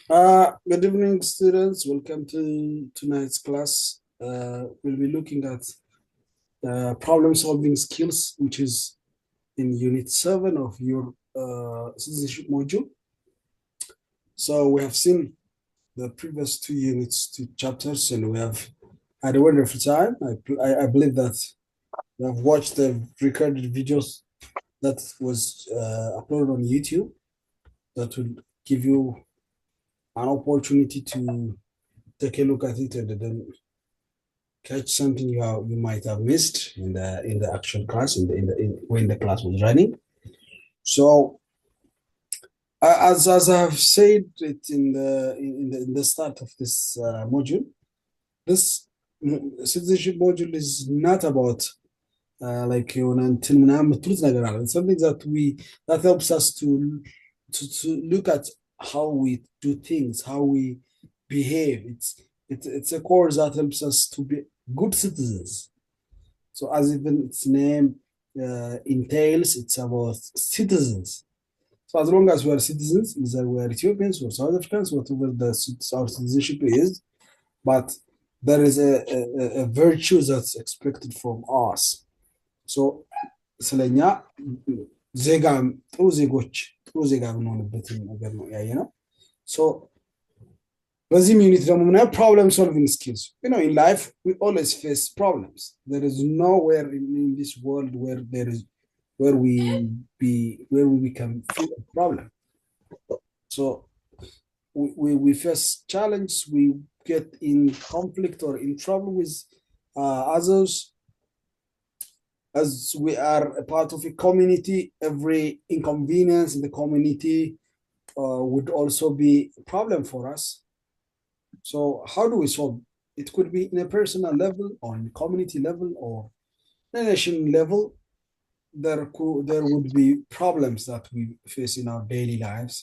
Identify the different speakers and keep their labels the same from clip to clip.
Speaker 1: Good evening, students. Welcome to tonight's class. We'll be looking at problem-solving skills, which is in Unit 7 of your citizenship module. So we have seen the previous two units, two chapters, and we have had a wonderful time. I believe that you have watched the recorded videos that was uploaded on YouTube that will give you an opportunity to take a look at it and then catch something you might have missed in the actual class when the class was running. So as I've said it in the start of this module, this citizenship module is not about like it's something that helps us to look at how we do things, how we behave. It's a course that helps us to be good citizens. So as even its name entails, it's about citizens. So as long as we are citizens, either we are Ethiopians or South Africans, whatever our citizenship is, but there is a virtue that's expected from us. So ስለኛ ዜጋ ጥሩ ዜጎች ጥሩ ዜጋ የምንሆንበትን ነገር ነው ያየ ነው። ሶ በዚህም ዩኒት ደግሞ ምናየው ፕሮብለም ሶልቪንግ ስኪልስ in life we always face problems. There is nowhere in this world where we become free of problem. So we face challenge, we get in conflict or in trouble with others. As we are a part of a community, every inconvenience in the community would also be a problem for us. So how do we solve? It could be in a personal level or in a community level or a nation level. There would be problems that we face in our daily lives,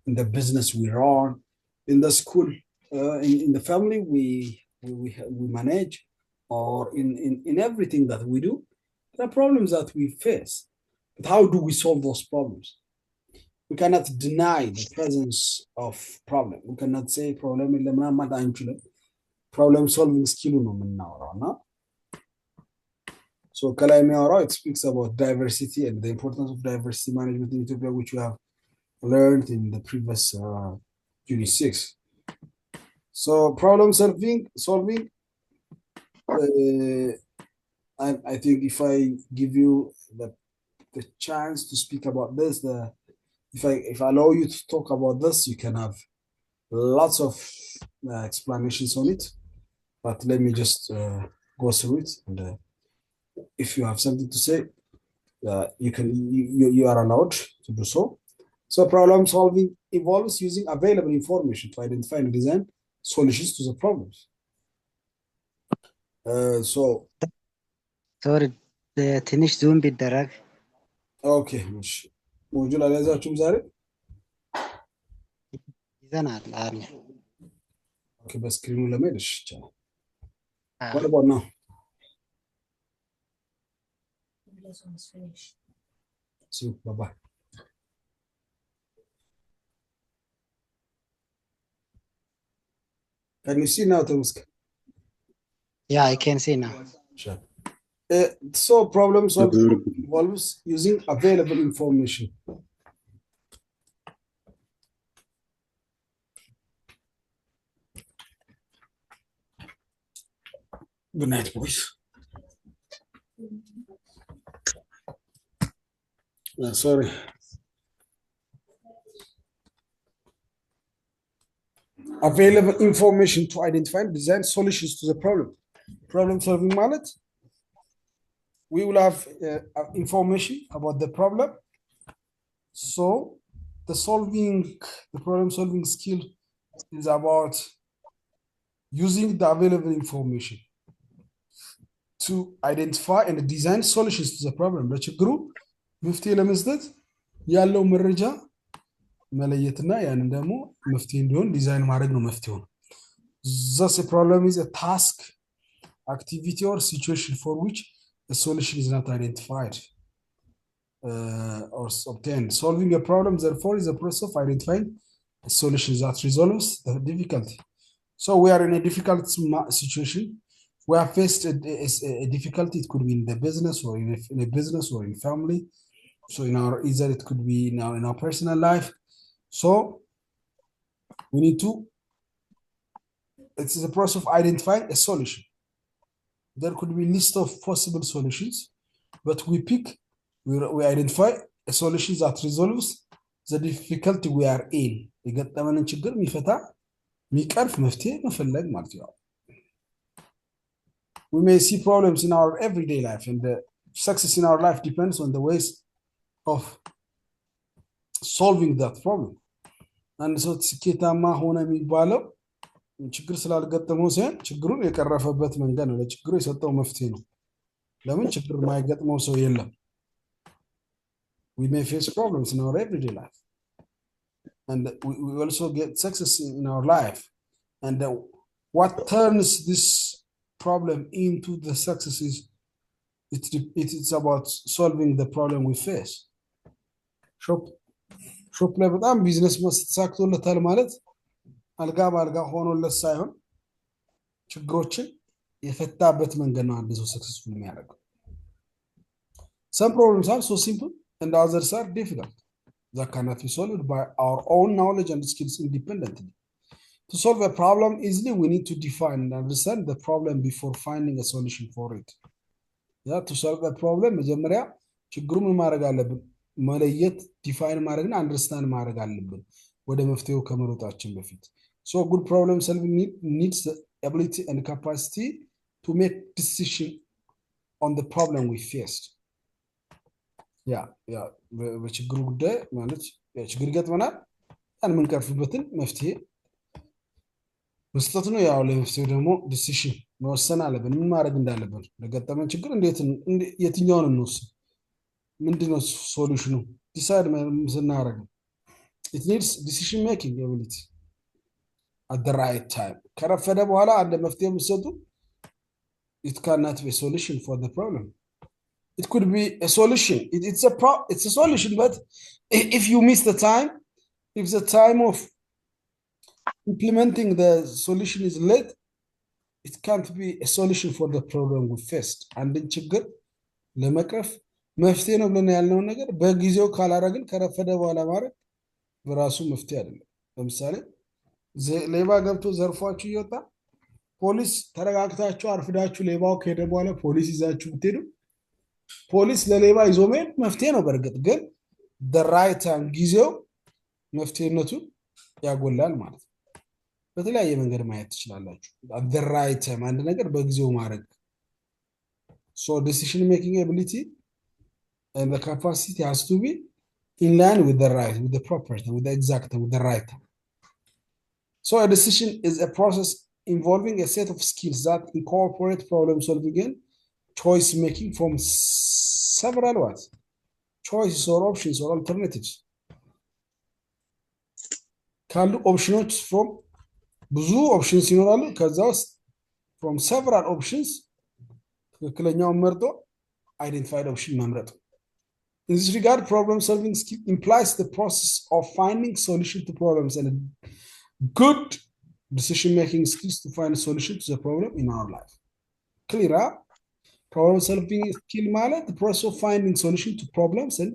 Speaker 1: in the business we run, in the school, in the family we manage, or in everything that we do. There are problems that we face. But how do we solve those problems? We cannot deny the presence of problem. We cannot say problem problem solving skill ነው የምናወራው እና so ከላይ የሚያወራው it speaks about diversity and the importance of diversity management in Ethiopia, which we have learned in the previous unit 6. So problem solving I think if I give you the chance to speak about this, if I allow you to talk about this, you can have lots of explanations on it. But let me just go through it, and if you have something to say, you are allowed to do so. So problem solving involves using available information to identify and design solutions to the problems. So
Speaker 2: ሶሪ ትንሽ ዙም ቢደረግ
Speaker 1: ኦኬ እሺ ሞጁል አልያዛችሁም ዛሬ
Speaker 2: ይዘናል አለ
Speaker 1: ኦኬ በስክሪኑ ለመሄድ እሺ ይቻላል what about now so bye bye can you see now Tomsk?
Speaker 2: Yeah, I can see now.
Speaker 1: Sure. So problem solving involves using available information. Good night, boys. Sorry. Available information to identify and design solutions to the problem. Problem solving ማለት we will have information about the problem. So the problem solving skill is about using the available information to identify and design solutions to the problem. ለችግሩ መፍትሄ ለመስጠት ያለው መረጃ መለየትና ያንን ደግሞ መፍትሄ እንዲሆን ዲዛይን ማድረግ ነው መፍትሄው ነው thus a problem is a task, activity or situation for which a solution is not identified or obtained. Solving a problem therefore is a process of identifying a solution that resolves the difficulty. So we are in a difficult situation. We have faced a difficulty. It could be in the business or in a business or in family. So either it could be in our personal life. So we need to, it's a process of identifying a solution. There could be a list of possible solutions, but we identify a solution that resolves the difficulty we are in. የገጠመንን ችግር የሚፈታ የሚቀርፍ መፍትሄ መፈለግ ማለት ነው። We may see problems in our everyday life, and the success in our life depends on the ways of solving that problem. አንድ ሰው ስኬታማ ሆነ የሚባለው ችግር ስላልገጠመው ሳይሆን ችግሩን የቀረፈበት መንገድ ነው። ለችግሩ የሰጠው መፍትሄ ነው። ለምን ችግር የማይገጥመው ሰው የለም? We may face problems in our everyday life, and we also get success in our life. And what turns this problem into the success is it's about solving the problem we face. ሾፕ ላይ በጣም ቢዝነስ ተሳክቶለታል ማለት አልጋ በአልጋ ሆኖለት ሳይሆን ችግሮችን የፈታበት መንገድ ነው አንድ ሰው ሰክሰስፉል የሚያደርገው። Some problems are so simple and others are difficult that cannot be solved by our own knowledge and skills independently. To solve a problem easily, we need to define and understand the problem before finding a solution for it. To solve a problem, መጀመሪያ ችግሩን ምን ማድረግ አለብን? መለየት፣ ዲፋይን ማድረግና አንደርስታንድ ማድረግ አለብን ወደ መፍትሄው ከመሮጣችን በፊት። So good problem solving needs the ability and capacity to make decision on the problem we faced. በችግሩ ጉዳይ ማለት ችግር ገጥመናል፣ ያን የምንቀርፍበትን መፍትሄ መስጠት ነው። ያው ለመፍትሄው ደግሞ ዲሲሽን መወሰን አለብን። ምን ማድረግ እንዳለብን ለገጠመን ችግር የትኛውን እንወስን? ምንድነው ሶሉሽኑ? ዲሳይድ ስናደርግ it needs decision making ability at the right time. ከረፈደ በኋላ አንድ መፍትሄ የምትሰጡ it cannot be a solution for the problem. It could be a solution. It's a solution, but if you miss the time, if the time of implementing the solution is late, it can't be a solution for the problem we faced. አንድን ችግር ለመቅረፍ መፍትሄ ነው ብለን ያልነውን ነገር በጊዜው ካላረግን ከረፈደ በኋላ ማድረግ በራሱ መፍትሄ አይደለም። ለምሳሌ ሌባ ገብቶ ዘርፏችሁ እየወጣ ፖሊስ ተረጋግታችሁ አርፍዳችሁ ሌባው ከሄደ በኋላ ፖሊስ ይዛችሁ ብትሄዱ ፖሊስ ለሌባ ይዞ መሄድ መፍትሄ ነው። በእርግጥ ግን the right time ጊዜው መፍትሄነቱን ያጎላል ማለት ነው። በተለያየ መንገድ ማየት ትችላላችሁ። the right time አንድ ነገር በጊዜው ማድረግ። So decision making ability and the capacity has to be in line with the right, with the proper time, with the exact time, with the right time. So a decision is a process involving a set of skills that incorporate problem solving and choice making from several what? Choices or options or alternatives. ካሉ ኦፕሽኖች from ብዙ ኦፕሽንስ ይኖራሉ። ከዛ ውስጥ from several options ትክክለኛውን መርጦ identified option መምረጥ። In this regard, problem solving skill implies the process of finding solution to problems and good decision making skills to find a solution to the problem in our life. Clear? Problem solving skill ማለት the process of finding solution to problems and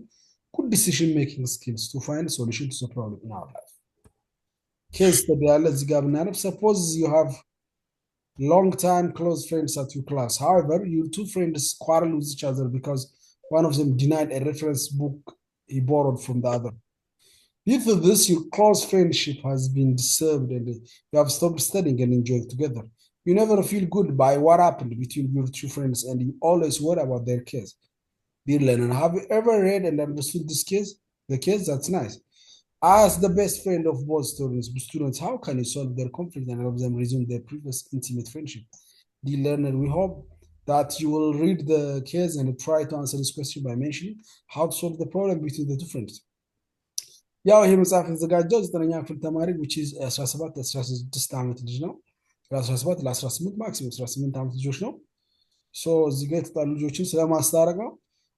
Speaker 1: good decision making skills to find a solution to the problem in our life. Case study ያለ እዚህ ጋር ብናነብ suppose you have long time close friends at your class. However, your two friends quarrel with each other because one of them denied a reference book he borrowed from the other. Due to this, your close friendship has been disturbed and you have stopped studying and enjoying together. You never feel good by what happened between your two friends and you always worry about their case. Dear learner, have you ever read and understood this case? The case? That's nice. As the best friend of both students, how can you solve their conflict and help them resume their previous intimate friendship? Dear learner, we hope that you will read the case and try to answer this question by mentioning how to solve the problem between the two friends. ያው ይሄ መጽሐፍ የተዘጋጀው 9ኛ ክፍል ተማሪ which is 17 16 ዓመት ልጅ ነው። 17 ለ18 ማክሲመም 18 ዓመት ልጆች ነው። ሶ እዚህ ጋር የተጣሉ ልጆችን ስለማስታረቅ ነው።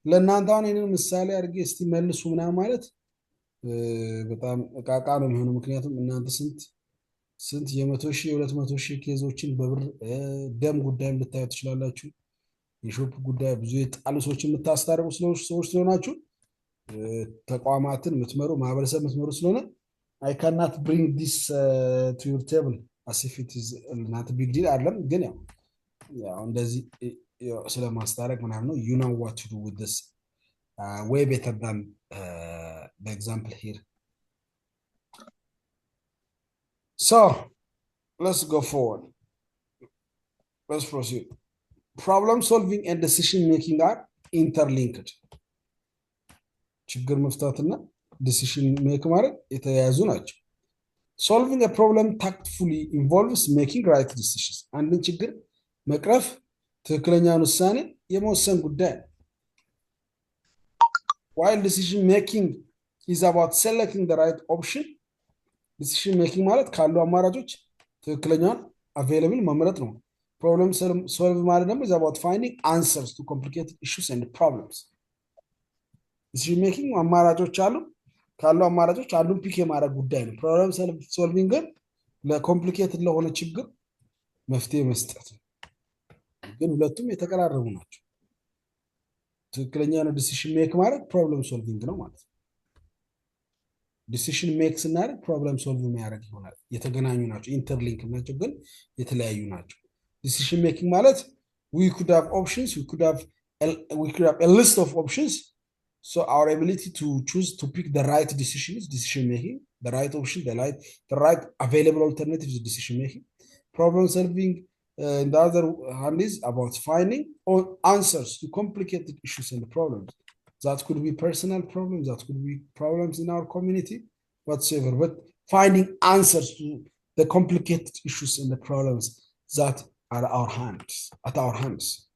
Speaker 1: ለእናንተ አሁን ይሄንን ምሳሌ አድርጌ እስቲ መልሱ ምናምን ማለት በጣም እቃቃ ነው የሚሆነው። ምክንያቱም እናንተ ስንት የ100 ሺህ የ200 ሺህ ኬዞችን በብር ደም ጉዳይም ልታዩ ትችላላችሁ። የሾፕ ጉዳይ ብዙ የጣሉ ሰዎች የምታስታርቁ ሰዎች ስለሆናችሁ ተቋማትን የምትመሩ ማህበረሰብ የምትመሩ ስለሆነ አይ ካናት ብሪንግ ዲስ ቱ ዩር ቴብል አስ ኢፍ ኢት ኢዝ ናት ቢግ ዲል አይደለም። ግን ያው እንደዚህ ስለማስታረቅ ምናምን ነው። ዩ ኖ ዋት ቱ ዱ ዊዝ ዲስ way better than the example here. So let's go forward. Let's proceed. Problem solving and decision making are interlinked. ችግር መፍታትና decision make ማለት የተያያዙ ናቸው። Solving a problem tactfully involves making right decisions. አንድን ችግር መቅረፍ ትክክለኛውን ውሳኔ የመወሰን ጉዳይ ነው። While decision making is about selecting the right option, decision making ማለት ካሉ አማራጮች ትክክለኛውን available መምረጥ ነው። Problem solve ማለት ደግሞ is about finding answers to complicated issues and problems. Decision making አማራጮች አሉ፣ ካሉ አማራጮች አንዱን ፒክ የማድረግ ጉዳይ ነው። Problem solving ግን ለኮምፕሊኬትድ ለሆነ ችግር መፍትሄ መስጠት ነው። ግን ሁለቱም የተቀራረቡ ናቸው። ትክክለኛ ነው ዲሲሽን ሜክ ማለት ፕሮብለም ሶልቪንግ ነው ማለት ነው። ዲሲሽን ሜክ ስናደርግ ፕሮብለም ሶልቭ የሚያደርግ ይሆናል። የተገናኙ ናቸው፣ ኢንተርሊንክ ናቸው፣ ግን የተለያዩ ናቸው። ዲሲሽን ሜኪንግ ማለት we could have options, we could have a list of options, so our ability to choose to pick the right decision is decision making. The right option, the right available alternative is decision making. Problem solving the other hand is about finding answers to complicated issues and problems. That could be personal problems, that could be problems in our community, whatsoever. But finding answers to the complicated issues and the problems that are at our hands.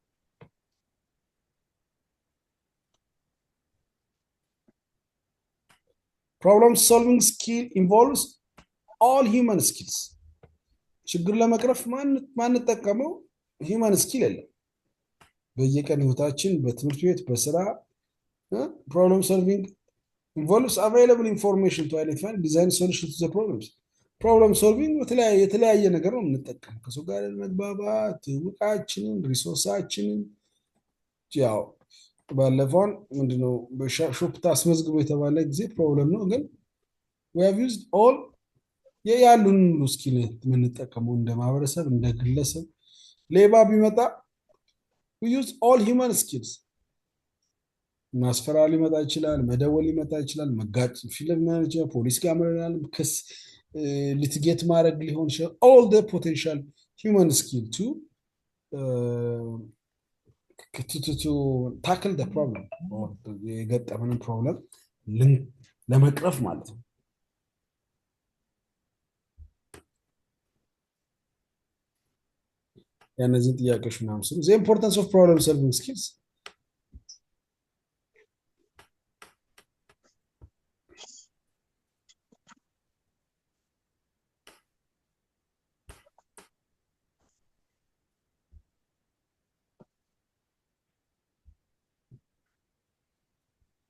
Speaker 1: Problem solving skill involves all human skills. ችግር ለመቅረፍ ማንጠቀመው ሂውማን ስኪል የለም። በየቀን ህይወታችን በትምህርት ቤት በስራ ፕሮብለም ሶልቪንግ involves available information to identify and design solutions to the problems. ፕሮብለም ሶልቪንግ የተለያየ ነገር ነው የምንጠቀም ከሰው ጋር መግባባት፣ እውቀታችንን፣ ሪሶርሳችንን ያው ባለፈው ምንድነው በሾፕ ታስመዝግቦ የተባለ ጊዜ ፕሮብለም ነው። ግን we have used all ያሉን ስኪል የምንጠቀመው እንደ ማህበረሰብ እንደ ግለሰብ። ሌባ ቢመጣ we use all human skills. ማስፈራሪ ሊመጣ ይችላል፣ መደወል ሊመጣ ይችላል፣ መጋጭ ፊልም ማኔጀር ፖሊስ ጋር መረናል፣ ክስ litigate ማድረግ ሊሆን ይችላል። all the potential human skill to tackle the problem or የገጠመንን ፕሮብለም ለመቅረፍ ማለት ነው። የእነዚህን ጥያቄዎች ምናምን ስሉ the importance of problem solving skills.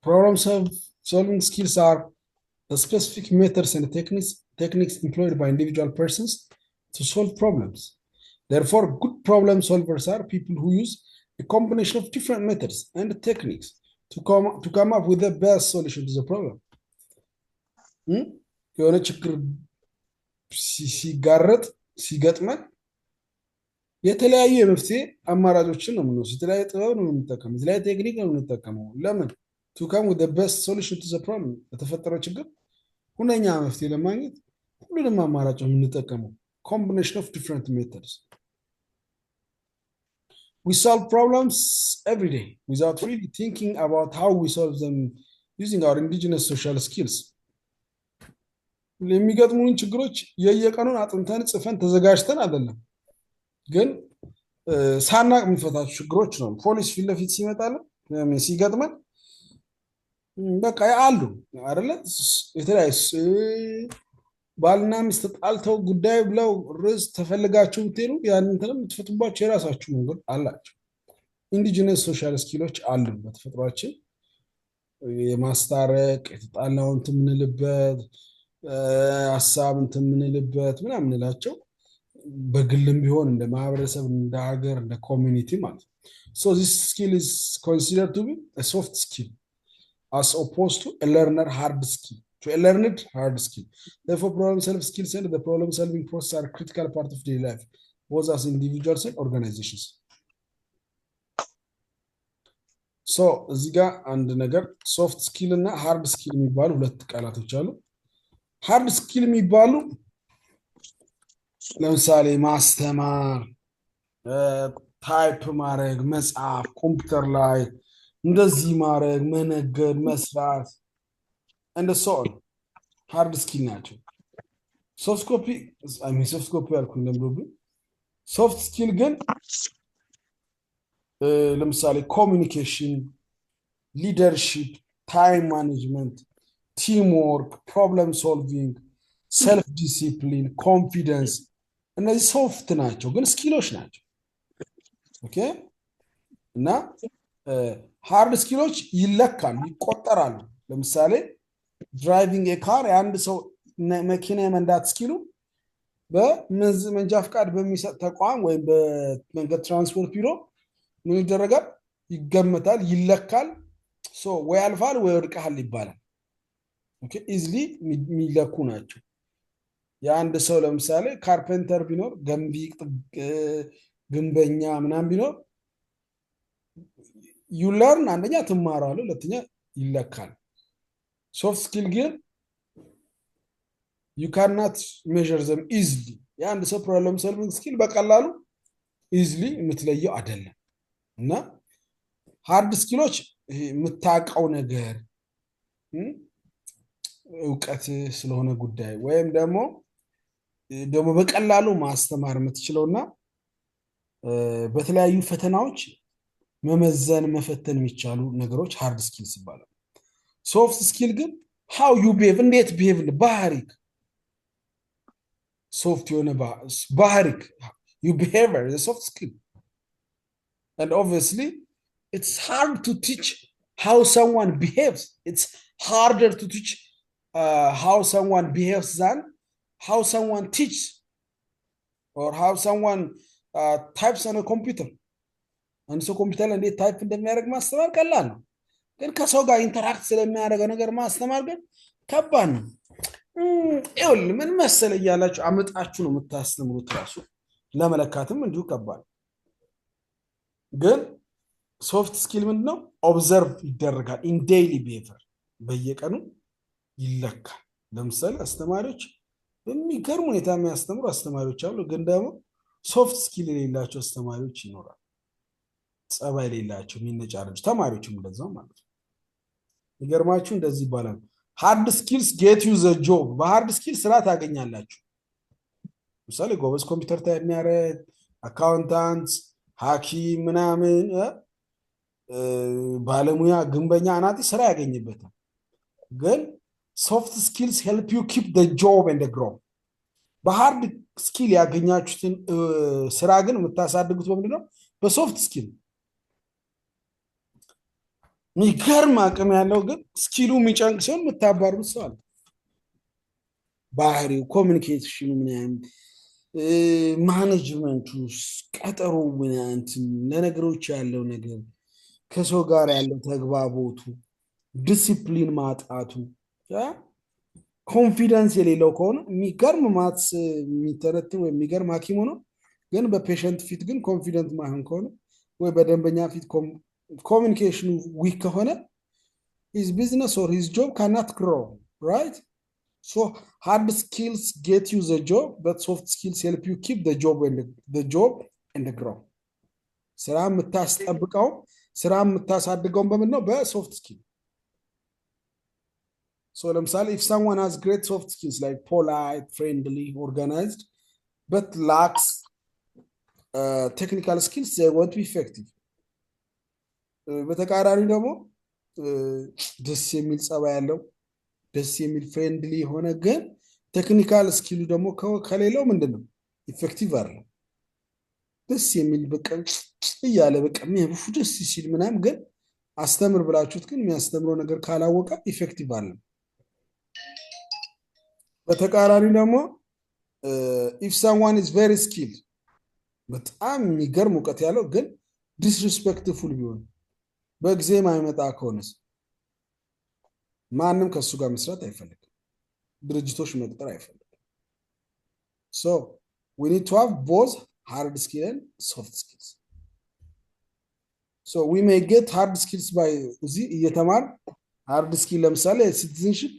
Speaker 1: Problem solving skills are the specific methods and techniques employed by individual persons to solve problems. Therefore, good problem solvers are people who use a combination of different methods and techniques to come up with the best solution to the problem. የሆነ ችግር ሲገጥመን የተለያዩ የመፍትሄ አማራጮችን ነው የምንወስደው። የተለያየ ጥበብ ነው የምንጠቀመው፣ የተለያየ ቴክኒክ ነው የምንጠቀመው። ለምን? to come with the best solution to the problem. ለተፈጠረው ችግር ሁነኛ መፍትሄ ለማግኘት ሁሉንም አማራጭ ነው የምንጠቀመው። combination of different methods. We solve problems every day without really thinking about how we solve them using our indigenous social skills. ለሚገጥሙን ችግሮች የየቀኑን አጥንተን ጽፈን ተዘጋጅተን አይደለም፣ ግን ሳናቅ የምንፈታቸው ችግሮች ነው። ፖሊስ ፊት ለፊት ሲመጣልን ሲገጥመን በቃ አሉ አይደለ? የተለያዩ ባልና ሚስት ተጣልተው ጉዳይ ብለው ርዕስ ተፈልጋችሁ ብትሄዱ ያንን የምትፈቱባቸው የራሳችሁ መንገድ አላቸው። ኢንዲጂነስ ሶሻል ስኪሎች አሉ በተፈጥሯችን። የማስታረቅ የተጣላውን እንትን የምንልበት ሀሳብ እንትን የምንልበት ምናምን የምንላቸው በግልም ቢሆን እንደ ማህበረሰብ እንደ ሀገር እንደ ኮሚኒቲ ማለት ነው። So this skill is considered to be a soft skill as opposed to a learner hard skill. To a learned hard skill. Therefore, problem solving skills and the problem solving process are a critical part of daily life, both as individuals and organizations. So እዚህ ጋር አንድ ነገር ሶፍት ስኪል እና ሃርድ ስኪል የሚባሉ ሁለት ቃላቶች አሉ። ሃርድ ስኪል የሚባሉ ለምሳሌ ማስተማር፣ ታይፕ ማድረግ፣ መጻፍ፣ ኮምፒውተር ላይ እንደዚህ ማድረግ፣ መነገድ፣ መስራት እንደሱ ሃርድ ስኪል ናቸው። ሶፍት ኮፒ ያልኩኝ ለምዶብኝ። ሶፍት ስኪል ግን ለምሳሌ ኮሚኒኬሽን፣ ሊደርሺፕ፣ ታይም ማኔጅመንት፣ ቲም ወርክ፣ ፕሮብለም ሶልቪንግ፣ ሰልፍ ዲሲፕሊን፣ ኮንፊደንስ እነዚህ ሶፍት ናቸው፣ ግን ስኪሎች ናቸው። ኦኬ። እና ሃርድ ስኪሎች ይለካሉ፣ ይቆጠራሉ። ለምሳሌ ድራይቪንግ ኤካር የአንድ ሰው መኪና የመንዳት ስኪሉ በመንጃ ፍቃድ በሚሰጥ ተቋም ወይም በመንገድ ትራንስፖርት ቢሮ ምን ይደረጋል? ይገመታል፣ ይለካል። ወይ አልፋል ወይ ወድቀሃል ይባላል። ኦኬ። ኢዝሊ የሚለኩ ናቸው። የአንድ ሰው ለምሳሌ ካርፔንተር ቢኖር፣ ገንቢ፣ ግንበኛ ምናምን ቢኖር ዩለርን አንደኛ ትማራለህ፣ ሁለተኛ ይለካል። ሶፍት ስኪል ግን you cannot measure them easily። የአንድ ሰው ፕሮብለም ሶልቪንግ ስኪል በቀላሉ ኢዝሊ የምትለየው አይደለም። እና ሃርድ ስኪሎች የምታውቀው ነገር እውቀት ስለሆነ ጉዳይ ወይም ደግሞ በቀላሉ ማስተማር የምትችለውና በተለያዩ ፈተናዎች መመዘን መፈተን የሚቻሉ ነገሮች ሃርድ ስኪልስ ይባላሉ። ሶፍት ስኪል ግን how you behave እንዴት behave ባህሪክ ሶፍት የሆነ ባህሪክ you behavior is a soft skill. And obviously it's hard to teach how someone behaves. It's harder to teach how someone behaves than how someone teaches or how someone types on a computer. አንድ ሰው ኮምፒውተር ላይ እንዴት ታይፕ እንደሚያደርግ ማስተማር ቀላል ነው፣ ግን ከሰው ጋር ኢንተራክት ስለሚያደርገው ነገር ማስተማር ግን ከባድ ነው። ይኸውልህ ምን መሰለህ እያላችሁ አመጣችሁ ነው የምታስተምሩት፣ ራሱ ለመለካትም እንዲሁ ከባድ። ግን ሶፍት ስኪል ምንድነው? ኦብዘርቭ ይደረጋል። ኢን ዴይሊ ቢሄቪየር በየቀኑ ይለካል። ለምሳሌ አስተማሪዎች በሚገርም ሁኔታ የሚያስተምሩ አስተማሪዎች አሉ፣ ግን ደግሞ ሶፍት ስኪል የሌላቸው አስተማሪዎች ይኖራል። ጸባይ የሌላቸው የሚነጫረጁ ተማሪዎችም እንደዛው ማለት ነው። ይገርማችሁ እንደዚህ ይባላል፣ ሃርድ ስኪልስ ጌት ዩ ዘ ጆብ። በሃርድ ስኪል ስራ ታገኛላችሁ። ለምሳሌ ጎበዝ ኮምፒውተር የሚያደርግ አካውንታንት፣ ሐኪም ምናምን ባለሙያ፣ ግንበኛ፣ አናጢ ስራ ያገኝበታል። ግን ሶፍት ስኪልስ ሄልፕ ዩ ኪፕ ዘ ጆብ ኤንድ ግሮ። በሃርድ ስኪል ያገኛችሁትን ስራ ግን የምታሳድጉት በምንድነው? በሶፍት ስኪል። የሚገርም አቅም ያለው ግን ስኪሉ የሚጨንቅ ሲሆን የምታባሩት ሰው አለ። ባህሪው፣ ኮሚኒኬሽኑ ምናምን፣ ማኔጅመንቱ፣ ቀጠሮ ምናምን፣ ለነገሮች ያለው ነገር፣ ከሰው ጋር ያለው ተግባቦቱ፣ ዲሲፕሊን ማጣቱ፣ ኮንፊደንስ የሌለው ከሆነ የሚገርም ማትስ የሚተረትን ወይ የሚገርም ሐኪም ሆኖ ግን በፔሸንት ፊት ግን ኮንፊደንት ማይሆን ከሆነ ወይ በደንበኛ ፊት ኮሚኒኬሽኑ ዊክ ከሆነ his business or his job cannot grow, right? So hard skills get you the job, but soft skills help you keep the job and grow. ስራ የምታስጠብቀው ስራ የምታሳድገው በምን ነው? በሶፍት ስኪል። So ለምሳሌ if someone has great soft skills like polite, friendly, organized, but lacks technical skills, they won't be effective. በተቃራኒ ደግሞ ደስ የሚል ጸባይ ያለው ደስ የሚል ፍሬንድሊ የሆነ ግን ቴክኒካል ስኪሉ ደግሞ ከሌለው ምንድነው? ኢፌክቲቭ አይደለም። ደስ የሚል በቃ እያለ በቃ የሚያብፉ ደስ ሲል ምናምን ግን አስተምር ብላችሁት ግን የሚያስተምረው ነገር ካላወቀ ኢፌክቲቭ አይደለም። በተቃራኒ ደግሞ if someone is very skilled በጣም የሚገርም እውቀት ያለው ግን ዲስሪስፔክትፉል ቢሆን በጊዜ ማይመጣ ከሆነስ ማንም ከሱ ጋር መስራት አይፈልግም። ድርጅቶች መቅጠር አይፈልግም። so we need to have both hard skills and soft skills. so we may get hard skills by እዚህ እየተማር hard skill ለምሳሌ ሲቲዝንሺፕ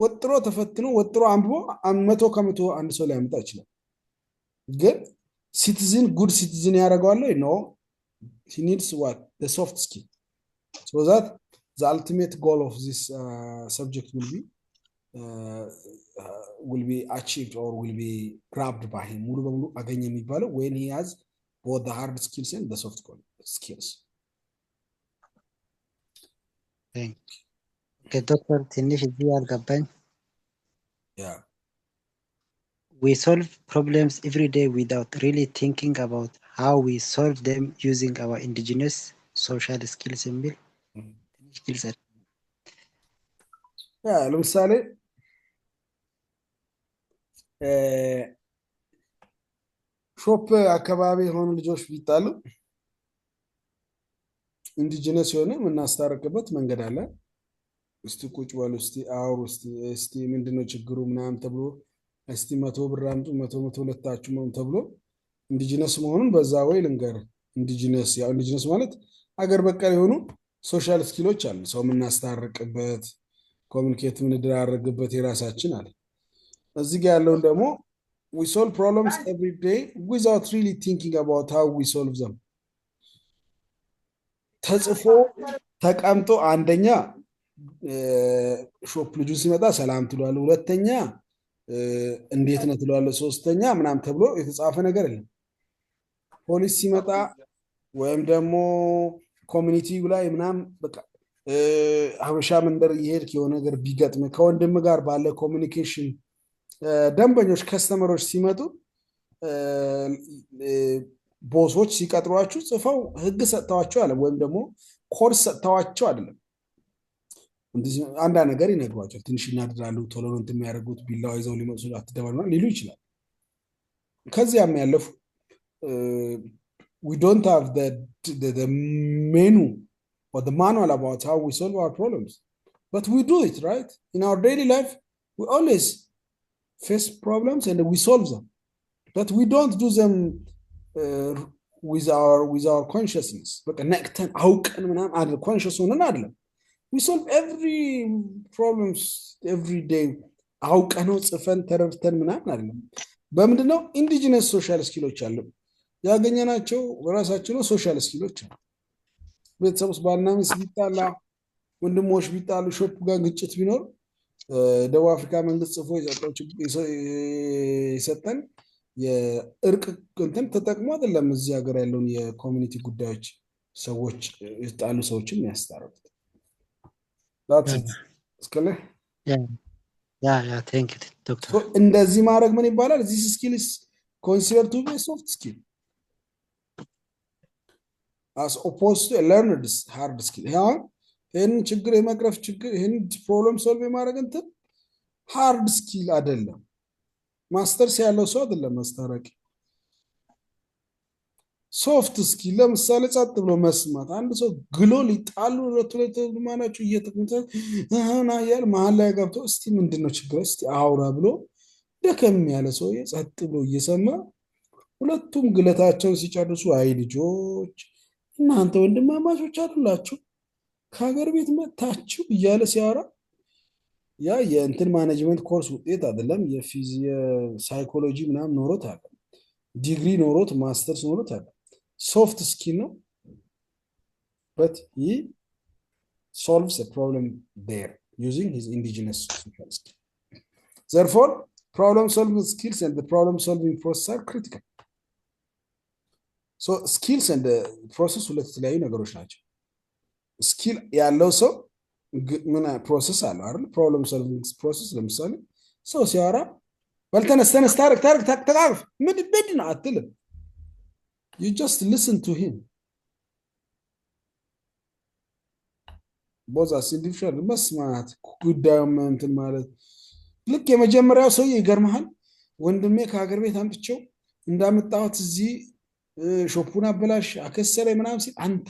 Speaker 1: ወጥሮ ተፈትኖ ወጥሮ አንብቦ 100% አንድ ሰው ሊያመጣ ይችላል። ግን citizen good citizen ያደርገዋል no he needs what the soft skill so that the ultimate goal of this subject will be achieved or will be grabbed by him ሙሉ በሙሉ አገኘ የሚባለው when he has both the hard skills and the soft skills.
Speaker 2: ዶክተር ትንሽ እዚህ ያልገባኝ
Speaker 1: yeah
Speaker 2: we solve problems every day without really thinking about how we solve them using our indigenous social skills የሚል ትንሽ ግልጽ
Speaker 1: ለምሳሌ ሾፕ አካባቢ የሆኑ ልጆች ቢጣሉ ኢንዲጂነስ የሆነ የምናስታርቅበት መንገድ አለ። እስቲ ቁጭ በሉ እስቲ አውሩ እስቲ ምንድነው ችግሩ ምናምን ተብሎ እስቲ 100 ብር አምጡ 100 ሁለታችሁ ነው ተብሎ ኢንዲጂነስ መሆኑን በዛ ወይ ልንገር። ኢንዲጂነስ ማለት አገር በቀል የሆኑ ሶሻል ስኪሎች አሉ። ሰው የምናስታርቅበት ኮሙኒኬት የምንደራረግበት የራሳችን አለ። እዚህ ጋር ያለውን ደግሞ we solve problems every day without really thinking about how we solve them. ተጽፎ ተቀምጦ አንደኛ ሾፕ ልጁ ሲመጣ ሰላም ትሏል፣ ሁለተኛ እንዴት ነው ትሏል፣ ሶስተኛ ምናምን ተብሎ የተጻፈ ነገር የለም። ፖሊስ ሲመጣ ወይም ደግሞ ኮሚኒቲው ላይ ምናምን በቃ ሀበሻ መንደር ይሄድ የሆነ ነገር ቢገጥም ከወንድም ጋር ባለ ኮሚኒኬሽን ደንበኞች ከስተመሮች ሲመጡ ቦሶች ሲቀጥሯችሁ ጽፈው ህግ ሰጥተዋቸው አለ ወይም ደግሞ ኮርስ ሰጥተዋቸው አይደለም። አንዳንድ ነገር ይነግሯቸዋል። ትንሽ ይናድራሉ፣ ቶሎ ነው እንትን የሚያደርጉት፣ ቢላዋ ይዘው ሊመጡ አትደባል ሊሉ ይችላል። ከዚያም ያለፉ we don't have the menu or the manual about how we solve our problems, but we do it right in our daily life. We always face problems and we solve them, but we don't do them with our consciousness. በቃ ነቅተን አውቀን ምናምን አይደል conscious ሆነን አይደለም። we solve every problems every day አውቀነው ጽፈን ተረድተን ምናምን አይደለም። በምንድነው ኢንዲጂነስ ሶሻል ስኪሎች አሉ ያገኘናቸው በራሳችን ነው። ሶሻል ስኪሎች ቤተሰብ ውስጥ ባልና ሚስት ቢጣላ ወንድሞች ቢጣሉ ሾፕ ጋር ግጭት ቢኖር ደቡብ አፍሪካ መንግስት ጽፎ የሰጠን የእርቅ እንትን ተጠቅሞ አይደለም እዚህ ሀገር ያለውን የኮሚኒቲ ጉዳዮች ሰዎች ይጣሉ ሰዎችን ያስታርቁት።
Speaker 2: thank you doctor.
Speaker 1: እንደዚህ ማድረግ ምን ይባላል? this skill is considered to be a soft skill as opposed to a learned hard skill. ይህን ችግር የመቅረፍ ችግር ይህን ፕሮብለም ሶልቭ የማድረግ እንትን ሃርድ ስኪል አይደለም። ማስተርስ ያለው ሰው አይደለም ማስታረቂ። ሶፍት ስኪል ለምሳሌ ጸጥ ብሎ መስማት። አንድ ሰው ግሎ ሊጣሉ ሁለት ማናችሁ እየተቀመጠ ያል መሀል ላይ ገብቶ እስቲ ምንድነው ችግር እስቲ አውራ ብሎ ደከም ያለ ሰው ጸጥ ብሎ እየሰማ ሁለቱም ግለታቸውን ሲጨርሱ አይ ልጆች እናንተ ወንድማማቾች አይደላችሁ ከሀገር ቤት መጣችሁ እያለ ሲያወራ ያ የእንትን ማኔጅመንት ኮርስ ውጤት አይደለም። የሳይኮሎጂ ምናምን ኖሮት አለ ዲግሪ ኖሮት ማስተርስ ኖሮት አለ ሶፍት ስኪል ነው። but he solves a problem there using his indigenous social skill. Therefore problem solving skills and the problem solving process are critical. so skills and the process ሁለት የተለያዩ ነገሮች ናቸው። ስኪል ያለው ሰው ምን ፕሮሰስ አለው አይደል? ፕሮብለም ሶልቪንግ ፕሮሰስ ለምሳሌ ሰው ሲያወራ በልተነስተነስ ታርቅ ምድብድ ነው አትልም። you just listen to him. ቦዝ አስ ኢንዲቪዥዋል መስማት ጉዳዩም እንትን ማለት ልክ የመጀመሪያው ሰው ይገርምሃል ወንድሜ ከሀገር ቤት አምጥቼው እንዳመጣሁት እዚህ ሾፑን አበላሽ አከሰረ ምናምን ሲል አንተ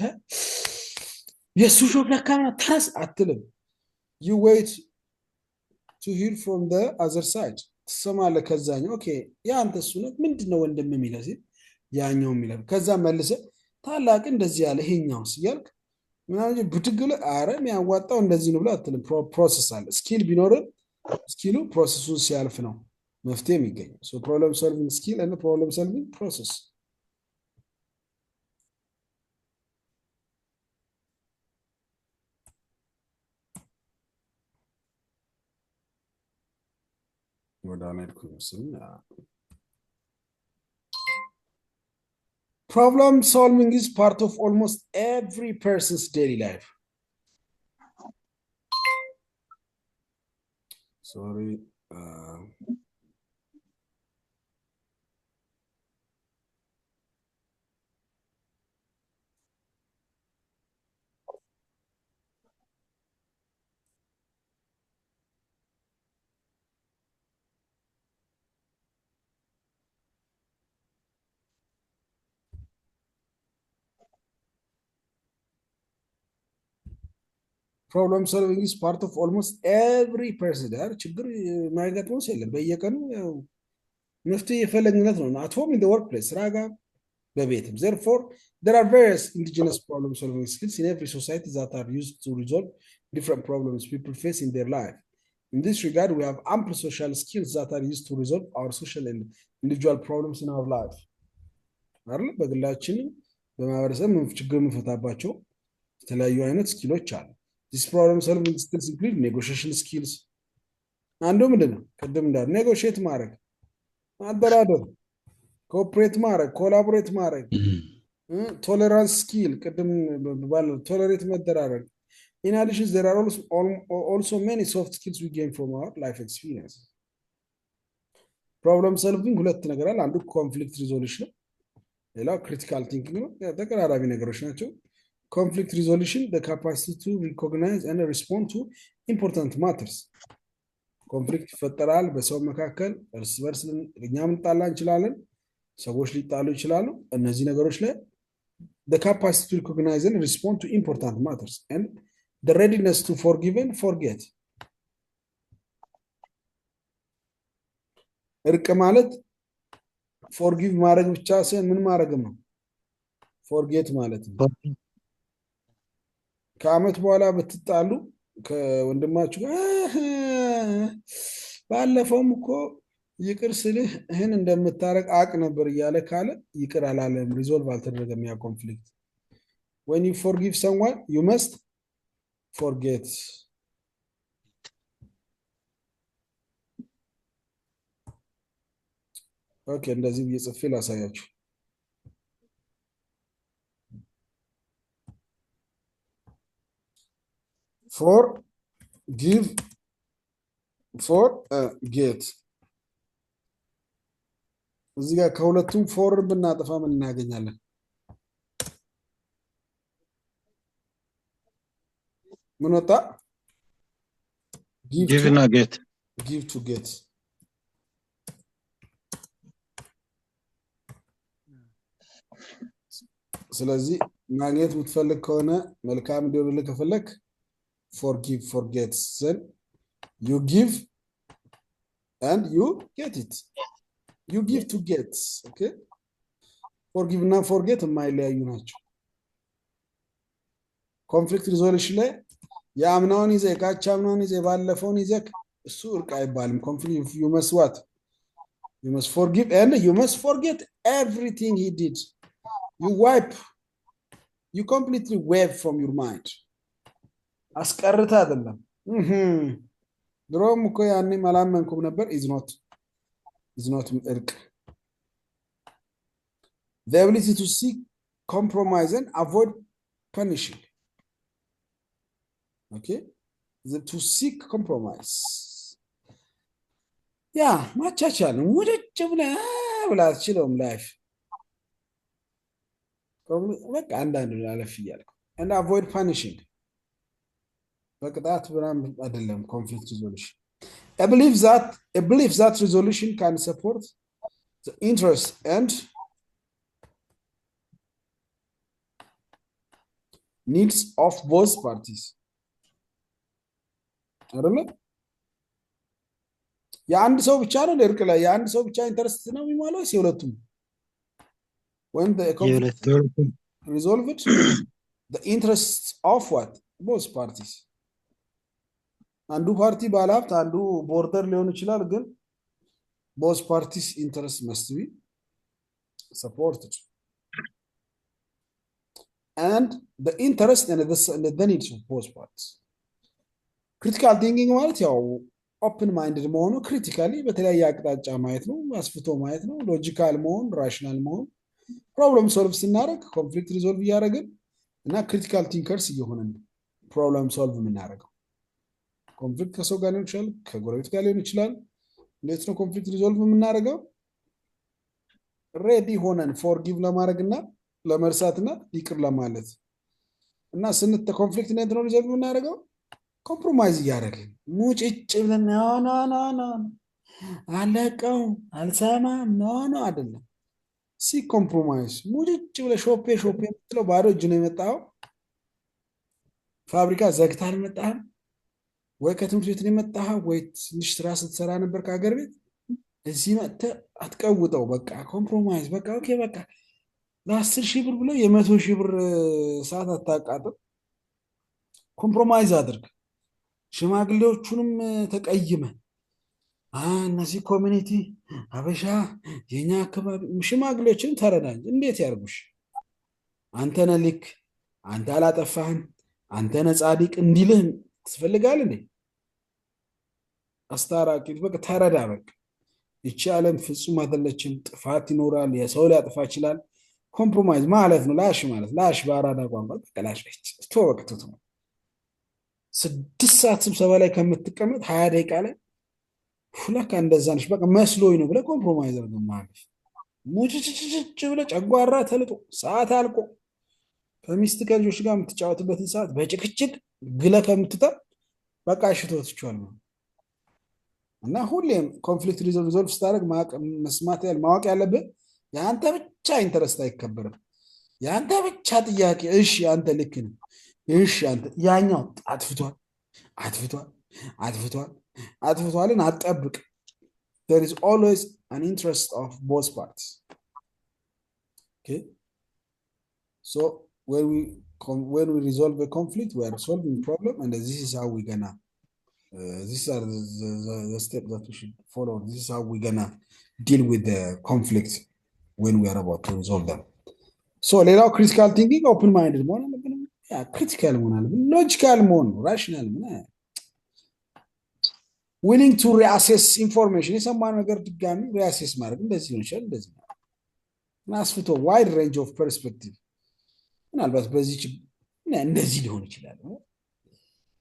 Speaker 1: የሱ ሾፕ ለካ ተረስ አትልም you wait to hear from the other side ትሰማለህ ከዛኛው ኦኬ ያ አንተ እሱ ነው ምንድነው ወንድም የሚለው ሲል ያኛው የሚለው ከዛ መልሰ ታላቅ እንደዚህ ያለ ይሄኛውስ እያልክ ምናምን ብትግል አረ የሚያዋጣው እንደዚህ ነው ብሎ አትልም ፕሮሰስ አለ ስኪል ቢኖርም ስኪሉ ፕሮሰሱን ሲያልፍ ነው መፍትሄ የሚገኘው ሶ ፕሮብለም ሶልቪንግ ስኪል እና ፕሮብለም ሶልቪንግ ፕሮሰስ ወደ አሜሪካ ምስል problem solving is part of almost every person's daily life sorry problem solving is part of almost every person ዳር ችግር ማይገጥመው የለም በየቀኑ መፍትሄ የፈለግነት ነው at home in the workplace ስራ ጋር በቤትም therefore there are various indigenous problem solving skills in every society that are used to resolve different problems people face in their life in this regard we have ample social skills that are used to resolve our social and individual problems in our life አይደል በግላችን በማህበረሰብ ችግር የምንፈታባቸው የተለያዩ አይነት ስኪሎች አሉ this problem solving skills include negotiation skills አንዱ ምንድነው ቅድም እንዳል negotiate ማድረግ ማደራደር ኮኦፕሬት ማድረግ ኮላቦሬት ማድረግ tolerance skill ቅድም ባለ tolerate መደራረግ in addition there are also many soft skills we gain from our life experience problem solving ሁለት ነገር አለ አንዱ conflict resolution ሌላው critical thinking ነው ተቀራራቢ ነገሮች ናቸው conflict resolution the capacity to recognize and respond to important matters conflict ይፈጠራል በሰው መካከል እርስ በርስ እኛም ጣላ እንችላለን ሰዎች ሊጣሉ ይችላሉ እነዚህ ነገሮች ላይ the capacity to recognize and respond to important matters and the readiness to forgive and forget እርቅ ማለት forgive ማድረግ ብቻ ሳይሆን ምን ማድረግ ነው forget ማለት ነው ከአመት በኋላ በትጣሉ ከወንድማችሁ ባለፈውም እኮ ይቅር ስልህ ይሄን እንደምታረቅ አቅ ነበር እያለ ካለ ይቅር አላለም ሪዞልቭ አልተደረገም ያ ኮንፍሊክት when you forgive someone you must forget ኦኬ እንደዚህ ብዬ ላሳያችሁ forgive forget እዚህ ጋር ከሁለቱም ፎር ብናጠፋ ምን እናገኛለን ምን ወጣ
Speaker 2: give እና get
Speaker 1: give to get ስለዚህ ማግኘት የምትፈልግ ከሆነ መልካም እንዲሆንልህ ከፈለክ forgive forget then you give and you get it you give to get okay forgive እና forget የማይለያዩ ናቸው conflict resolution ላይ ያምናውን ይዘህ ካቻምናውን ይዘህ ባለፈውን ይዘህ እሱ እርቅ አይባልም conflict you must what you must forgive and you must forget everything he did you completely wipe from your mind አስቀርታ አይደለም ድሮም እኮ ያኔ ማላመንኩም ነበር is not እርቅ the ability to seek compromise and avoid punishing okay to seek compromise ያ ማቻቻል ወደጭ ብላ አትችለውም ላይፍ በቃ አንዳንድ አለፍ እያልኩ and avoid punishing በቅጣት ምናምን አይደለም conflict resolution. A belief that resolution can support the interests and needs of both parties. አይደለ? የአንድ ሰው ብቻ ነው እርቅ ላይ የአንድ ሰው ብቻ ኢንተረስት ነው የሚሟላው የሁለቱም? When the conflict resolved, the interests of what? Both parties. አንዱ ፓርቲ ባለሀብት አንዱ ቦርደር ሊሆን ይችላል ግን both parties interest must be supported. And the interest and the needs of both parties. Critical thinking ማለት ያው ኦፕን ማይንድድ መሆኑ ክሪቲካሊ በተለያየ አቅጣጫ ማየት ነው፣ አስፍቶ ማየት ነው፣ ሎጂካል መሆን፣ ራሽናል መሆን፣ ፕሮብለም ሶልቭ ስናደርግ ኮንፍሊክት ሪዞልቭ እያደረግን እና ክሪቲካል ቲንከርስ እየሆነን ፕሮብለም ሶልቭ የምናደርገው። ኮንፍሊክት ከሰው ጋር ሊሆን ይችላል፣ ከጎረቤት ጋር ሊሆን ይችላል። እንዴት ነው ኮንፍሊክት ሪዞልቭ የምናደርገው? ሬዲ ሆነን ፎርጊቭ ለማድረግና ለመርሳትና ይቅር ለማለት እና ኮንፍሊክት እንዴት ነው ሪዞልቭ የምናደርገው? ኮምፕሮማይዝ እያደረግን ሙጭጭ ብለን ኖ አለቀው አልሰማም ኖ አይደለም። ኮምፕሮማይዝ ሙጭጭ ብለህ ሾፔ የምትለው ባዶ እጅ ነው የመጣው። ፋብሪካ ዘግተህ አልመጣህም ወይ ከትምህርት ቤት ነው የመጣኸው ወይ ትንሽ ስራ ስትሰራ ነበር ከሀገር ቤት። እዚህ መጥተህ አትቀውጠው። በቃ ኮምፕሮማይዝ በቃ ኦኬ በቃ ለ10,000 ብር ብለው የ100,000 ብር ሰዓት አታቃጥል። ኮምፕሮማይዝ አድርግ። ሽማግሌዎቹንም ተቀይመ እነዚህ ኮሚኒቲ አበሻ የኛ አካባቢ ሽማግሌዎችን ተረዳኝ። እንዴት ያርጉሽ? አንተነ ልክ አንተ አላጠፋህም አንተነ ጻድቅ እንዲልህ ትፈልጋለህ እንዴ? አስታራቂ በቃ ተረዳ። በቃ ይቺ ዓለም ፍጹም አይደለችም። ጥፋት ይኖራል። የሰው ሊያጠፋ ይችላል። ኮምፕሮማይዝ ማለት ነው ላሽ ማለት ላሽ በአራዳ ቋንቋ በቃ ላሽ ተወቅቱት 6 ሰዓት ስብሰባ ላይ ከምትቀመጥ 20 ደቂቃ ላይ ሁላካ እንደዛ ነሽ በቃ መስሎኝ ነው ብለህ ኮምፕሮማይዝ አድርገህ ማለት ሙጭጭጭ ብለህ ጨጓራ ተልጦ ሰዓት አልቆ ከሚስት ከልጆች ጋር የምትጫወትበትን ሰዓት በጭቅጭቅ ግለህ ከምትተው በቃ እሽቶ ትችዋለህ። እና ሁሌም ኮንፍሊክት ሪዞልቭ ስታደርግ መስማት ማወቅ ያለብህ የአንተ ብቻ ኢንተረስት አይከበርም። የአንተ ብቻ ጥያቄ እሺ አንተ ልክ ነህ እሺ አንተ ያኛው አጥፍቷልን አትጠብቅ። there is always an interest of both parties. Okay, so when we resolve a conflict we are solving problem and this is how we gonna these are the steps that we should follow. This is how we gonna deal with the conflict when we are about to resolve them. So ሌላው critical thinking open minded መሆን አለብን። ክሪቲካል መሆን አለብን። ሎጂካል መሆን ራሽናል መሆን willing to reassess information የሰማነው ነገር ድጋሚ ሪአሴስ ማድረግ እንደዚህ ነው ይችላል እንደዚህ ነው አስፍቶ ዋይድ ሬንጅ ኦፍ ፐርስፔክቲቭ ምናልባት በዚህ እንደዚህ ሊሆን ይችላል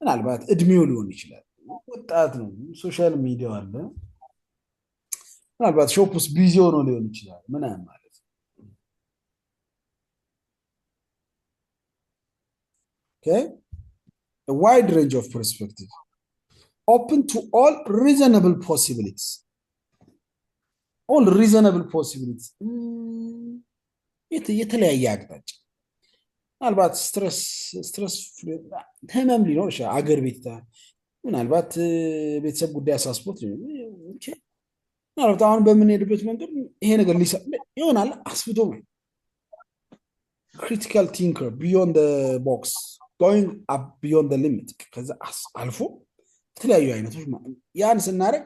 Speaker 1: ምናልባት እድሜው ሊሆን ይችላል ወጣት ነው ሶሻል ሚዲያ አለ ምናልባት ሾፕስ ቢዚ ሆኖ ሊሆን ይችላል ምናምን ማለት okay a wide range of perspective open to all reasonable possibilities የተለያየ አቅጣጫ ምናልባት ስትረስ ህመም ሊኖር ይችላል አገር ቤት ምናልባት ቤተሰብ ጉዳይ አሳስቦት ምናልባት አሁን በምንሄድበት መንገድ ይሄ ነገር ይሆናል አስብቶ critical thinker beyond the box going up beyond the limit ከዛ አልፎ የተለያዩ አይነቶች ያን ስናደርግ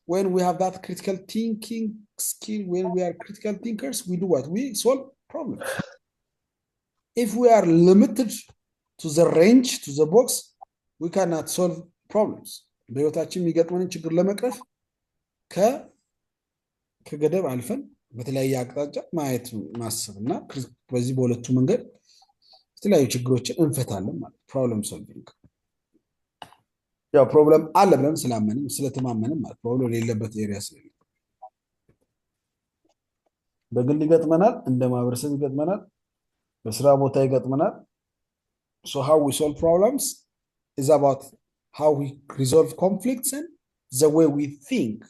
Speaker 1: when we have that critical thinking skill when we are critical thinkers we do what we solve problems. If we are limited to the range to the box we cannot solve problems. በህይወታችን የሚገጥመንን ችግር ለመቅረፍ ከገደብ አልፈን በተለያየ አቅጣጫ ማየት ማሰብና በዚህ በሁለቱ መንገድ የተለያዩ ችግሮችን እንፈታለን ማለት ፕሮብለም ሶልቪንግ። ያው ፕሮብለም አለ ብለን ስላመንን ስለተማመንን ማለት ፕሮብለም የሌለበት ኤሪያ ስለሌለ በግል ይገጥመናል፣ እንደ ማህበረሰብ ይገጥመናል፣ በስራ ቦታ ይገጥመናል። so how we solve problems is about how we resolve conflicts and the way we think.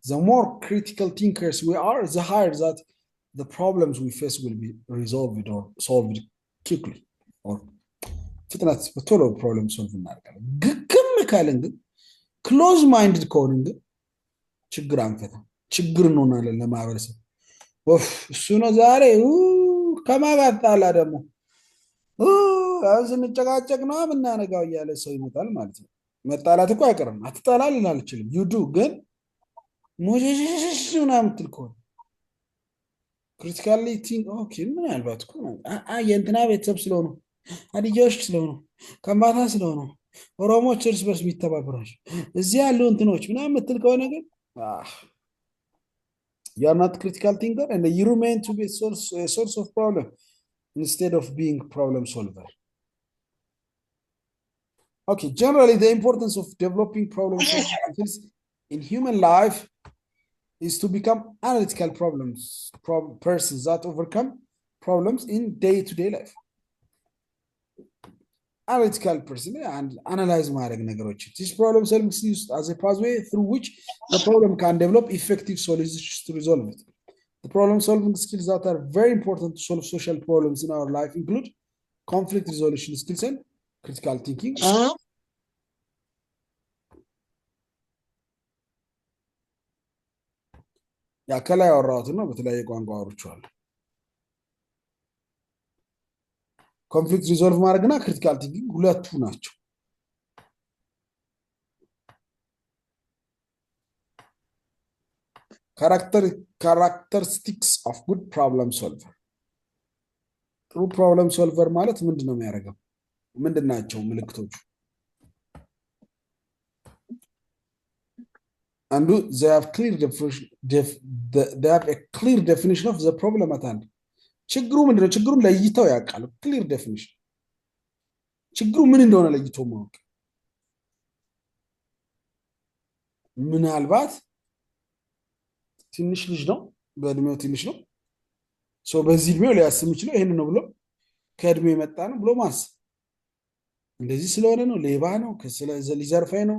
Speaker 1: The more critical thinkers we are, the higher that the problems we face will be resolved or solved quickly or ፍጥነት በቶሎ ፕሮብለም ሶልቭ እናደርጋለን። ግግም ካለን ግን ክሎዝ ማይንድድ ከሆንን ግን ችግር አንፈታ ችግር እንሆናለን ለማህበረሰብ። እሱ ነው ዛሬ ከማጋጣላ ደግሞ ስንጨቃጨቅ ነው የምናነጋው እያለ ሰው ይመጣል ማለት ነው። መጣላት እኮ አይቀርም። አትጣላ ልል አልችልም። ዩዱ ግን ሙሽሽሽ ምናምን የምትል ከሆነ ክሪቲካሊ ቲንክ ኦኬ ምናልባት እኮ የእንትና ቤተሰብ ስለሆኑ ሀዲያዎች ስለሆኑ ከምባታ ስለሆኑ ኦሮሞች እርስ በርስ የሚተባበራቸው እዚህ ያሉ እንትኖች ምናምን የምትል ከሆነ ግን you are not critical thinker and you remain to be a source of problem instead of being problem solver. Okay, generally the importance of developing problem solving skills in human life is to become analytical persons that overcome problems in day-to-day life. Analytical person and analyze ማድረግ ነገሮች. This problem solving is used as a pathway through which the problem can develop effective solutions to resolve it. The problem solving skills that are very important to solve social problems in our life include conflict resolution skills and critical thinking. ያ ከላይ ያወራሁትና በተለያየ ቋንቋ አውርቼዋለሁ። ኮንፍሊክት ሪዞልቭ ማድረግና ክሪቲካል ቲንኪንግ ሁለቱ ናቸው። characteristics of good problem solver ጥሩ ፕሮብለም ሶልቨር ማለት ምንድነው የሚያደርገው? ምንድናቸው ምልክቶቹ? አንዱ they have a clear definition of the problem at hand. ችግሩ ምንድነው? ችግሩን ለይተው ያውቃሉ። ክሊር ዴፊኒሽን ችግሩ ምን እንደሆነ ለይተው ማወቅ። ምናልባት ትንሽ ልጅ ነው፣ በእድሜው ትንሽ ነው። በዚህ እድሜው ሊያስብ የሚችለው ይሄን ነው ብሎ ከእድሜ የመጣ ነው ብሎ ማሰብ። እንደዚህ ስለሆነ ነው፣ ሌባ ነው፣ ሊዘርፈኝ ነው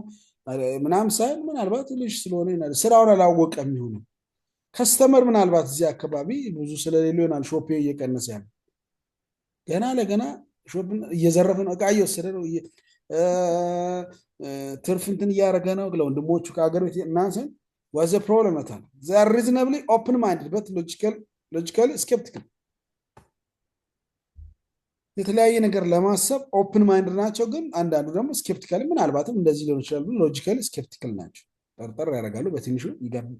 Speaker 1: ምናምን ሳይሆን ምናልባት ልጅ ስለሆነ ስራውን አላወቀም ይሆናል። ከስተመር ምናልባት እዚህ አካባቢ ብዙ ስለሌለው ይሆናል ሾፔ እየቀነሰ ያለ ገና ለገና ሾፕን እየዘረፈ ነው፣ እቃ እየወሰደ ነው፣ ትርፍ እንትን እያደረገ ነው። ለወንድሞቹ ከሀገር ቤት እናንሰን was a problem at all. They are reasonably open-minded but logically skeptical. የተለያየ ነገር ለማሰብ ኦፕን ማይንድ ናቸው፣ ግን አንዳንዱ ደግሞ ስኬፕቲካል ምናልባትም እንደዚህ ሊሆን ይችላል ብሎ ሎጂካሊ ስኬፕቲካል ናቸው። ጠርጠር ያደርጋሉ በትንሹ ይገርም።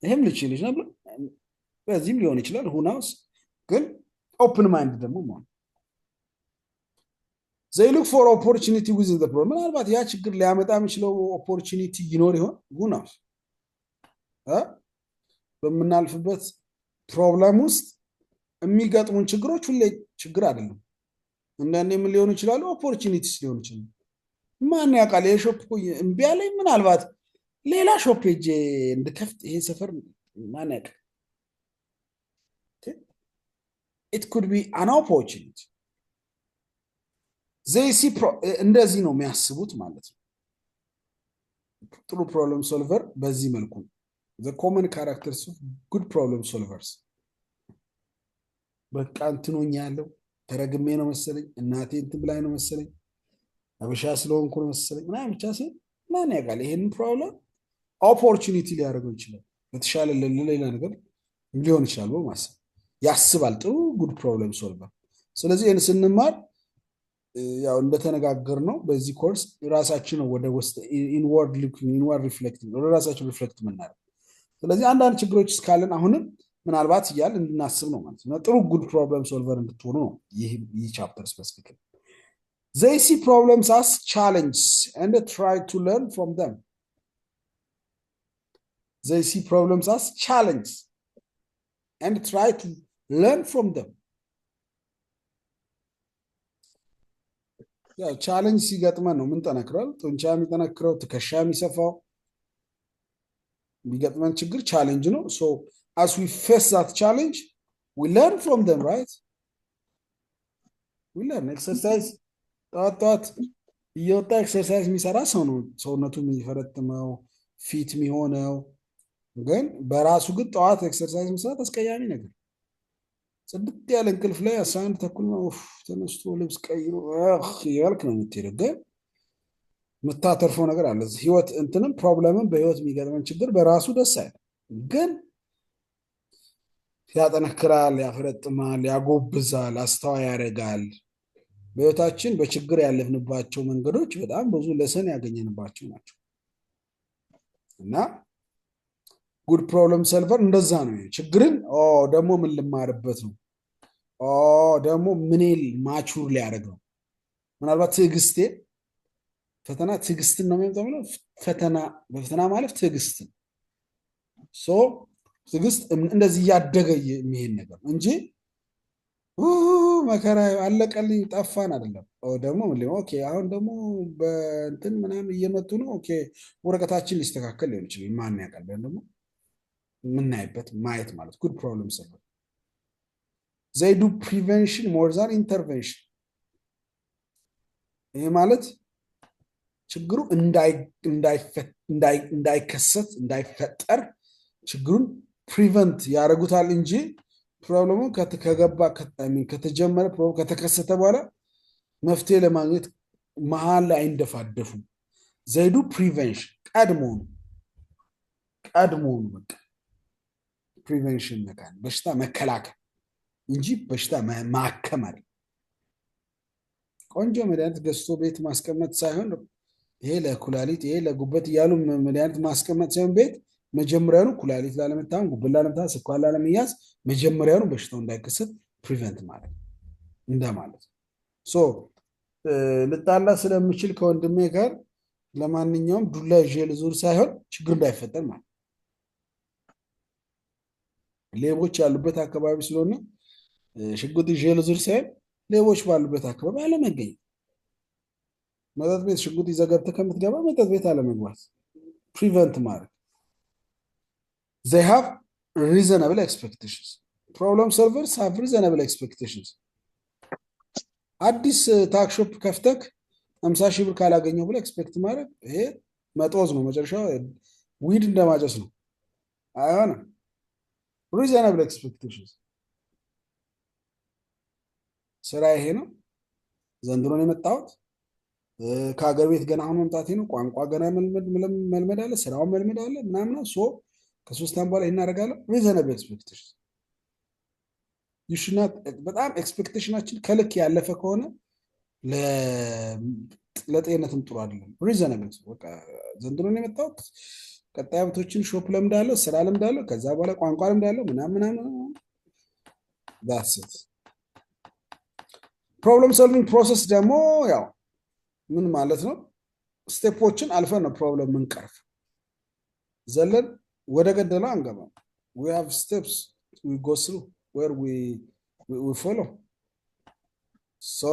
Speaker 1: ይሄም ልጅ ነው በዚህም ሊሆን ይችላል ሁናውስ፣ ግን ኦፕን ማይንድ ደግሞ ማለት they look for opportunity within the problem. ምናልባት ያ ችግር ሊያመጣ የሚችለው ኦፖርቹኒቲ ይኖር ይሆን ሁናውስ በምናልፍበት ፕሮብለም ውስጥ የሚገጥሙን ችግሮች ሁሌ ችግር አይደለም። አንዳንዴ ምን ሊሆኑ ይችላሉ? ኦፖርቹኒቲስ ሊሆኑ ይችላሉ። ማን ያውቃል? የሾፕ እምቢ አለኝ፣ ምናልባት ሌላ ሾፕ ሄጄ እንድከፍት ይሄ ሰፈር ማን ያውቃል? it could be an opportunity. they see እንደዚህ ነው የሚያስቡት ማለት ነው። ጥሩ ፕሮብለም ሶልቨር በዚህ መልኩ ነው። the common characters of good problem solvers በቃ እንትኖኛ ያለው ተረግሜ ነው መሰለኝ፣ እናቴ እንትን ብላኝ ነው መሰለኝ፣ አበሻ ስለሆንኩ ነው መሰለኝ ምናምን ብቻ ሲል ማን ያውቃል? ይሄንን ፕሮብለም ኦፖርቹኒቲ ሊያደርገው ይችላል፣ ለተሻለ ለሌላ ነገር ሊሆን ይችላል በማሰብ ያስባል። ጥሩ ጉድ ፕሮብለም ሶልቨር። ስለዚህ ይህን ስንማር ያው እንደተነጋገር ነው በዚህ ኮርስ ራሳችን ነው ወደ ውስጥ ኢንዋርድ ሉኪንግ ኢንዋርድ ሪፍሌክቲንግ ወደ ራሳችን ሪፍሌክት የምናደርግ። ስለዚህ አንዳንድ ችግሮች እስካለን አሁንም ምናልባት እያል እንድናስብ ነው ማለት ነው። ጥሩ ጉድ ፕሮብለም ሶልቨር እንድትሆኑ ነው ይህ ቻፕተር ስፔሲፊክ። they see problems as challenges and try to learn from them. they see problems as challenges and try to learn from them. ያው ቻሌንጅ ሲገጥመን ነው ምን ጠነክራል? ጡንቻ የሚጠነክረው ትከሻ የሚሰፋው ቢገጥመን ችግር ቻሌንጅ ነው። so as we face that challenge we learn from them, right? we learn exercise ጠዋት እየወጣ ኤክሰርሳይዝ የሚሰራ ሰው ነው ሰውነቱ የሚፈረጥመው ፊት የሚሆነው። ግን በራሱ ግን ጠዋት ኤክሰርሳይዝ መስራት አስቀያሚ ነገር። ጽድት ያለ እንቅልፍ ላይ 11 ተኩል ነው ተነስቶ ልብስ ቀይሮ እያልክ ነው የምትሄደው። ግን የምታተርፈው ነገር አለ ህይወት እንትንም ፕሮብለምን በህይወት የሚገጥመን ችግር በራሱ ደስ አይልም። ግን ያጠነክራል፣ ያፈረጥማል፣ ያጎብዛል፣ አስተዋይ ያደርጋል። በህይወታችን በችግር ያለፍንባቸው መንገዶች በጣም ብዙ ለሰን ያገኘንባቸው ናቸው እና ጉድ ፕሮብለም ሰልቨር እንደዛ ነው። ችግርን ደግሞ ምን ልማርበት ነው፣ ደግሞ ምን ማቹር ሊያደርግ ነው። ምናልባት ትዕግስቴ ፈተና ትዕግስትን ነው የሚያመጣው። ፈተና በፈተና ማለፍ ትዕግስትን ትዕግስት እንደዚህ እያደገ የሚሄድ ነገር እንጂ መከራ አለቀልኝ ጠፋን አይደለም። ደግሞ ኦኬ አሁን ደግሞ በእንትን ምናምን እየመጡ ነው። ኦኬ ወረቀታችን ሊስተካከል ሊሆን ይችላል። ማን ያውቃል? ደግሞ የምናይበት ማየት ማለት ጉድ ፕሮብለም ሰልቨር። ዘይ ዱ ፕሪቨንሽን ሞር ዛን ኢንተርቬንሽን። ይሄ ማለት ችግሩ እንዳይከሰት እንዳይፈጠር ችግሩን ፕሪቨንት ያደርጉታል እንጂ ፕሮብለሙ ከገባ ከተጀመረ ከተከሰተ በኋላ መፍትሄ ለማግኘት መሀል ላይ አይንደፋደፉም። ዘይዱ ፕሪቨንሽን ቀድሞውኑ በቃ ፕሪቨንሽን በሽታ መከላከል እንጂ በሽታ ማከም አይደለም። ቆንጆ መድኃኒት ገዝቶ ቤት ማስቀመጥ ሳይሆን ይሄ ለኩላሊት ይሄ ለጉበት እያሉ መድኃኒት ማስቀመጥ ሳይሆን ቤት መጀመሪያኑ ኩላሊት ላለመታመም፣ ጉበት ላለመታመም፣ ስኳር ላለመያዝ መጀመሪያኑ በሽታው እንዳይከሰት ፕሪቨንት ማለት እንደማለት ነው። ልጣላ ስለምችል ከወንድሜ ጋር ለማንኛውም ዱላ ይዤ ልዙር ሳይሆን ችግር እንዳይፈጠር ማለት። ሌቦች ያሉበት አካባቢ ስለሆነ ሽጉጥ ይዤ ልዙር ሳይሆን ሌቦች ባሉበት አካባቢ አለመገኘት። መጠጥ ቤት ሽጉጥ ይዘህ ገብተህ ከምትገባ መጠጥ ቤት አለመግባት ፕሪቨንት ማለት። they have reasonable expectations. problem solvers have reasonable expectations. አዲስ ታክሾፕ ከፍተክ 50 ሺህ ብር ካላገኘው ብለህ ኤክስፔክት ማድረግ ይሄ መጦዝ ነው። መጨረሻው ዊድ እንደማጨስ ነው። አይሆንም። reasonable expectations። ስራ ይሄ ነው። ዘንድሮ ነው የመጣሁት። ከሀገር ቤት ገና አሁን መምጣቴ ነው። ቋንቋ ገና መልመድ አለ፣ ስራውን መልመድ አለ ምናምን። ከ3 ዓመት በኋላ እናደርጋለን። ሪዘነብል ኤክስፔክቴሽን ይሽናት። በጣም ኤክስፔክቴሽናችን ከልክ ያለፈ ከሆነ ለጤንነትም ጥሩ አይደለም። ሪዘነብል በቃ ዘንድሮ ነው የመጣሁት፣ ቀጣይ ዓመቶችን ሾፕ ለምዳለሁ፣ ስራ ለምዳለሁ፣ ከዛ በኋላ ቋንቋ ለምዳለሁ ምናምን። ዳትስ ኢት። ፕሮብለም ሶልቪንግ ፕሮሰስ ደግሞ ያው ምን ማለት ነው? ስቴፖችን አልፈን ነው ፕሮብለም ምንቀርፍ። ዘለን ወደ ገደለው አንገባም። we have steps we go through where we follow. So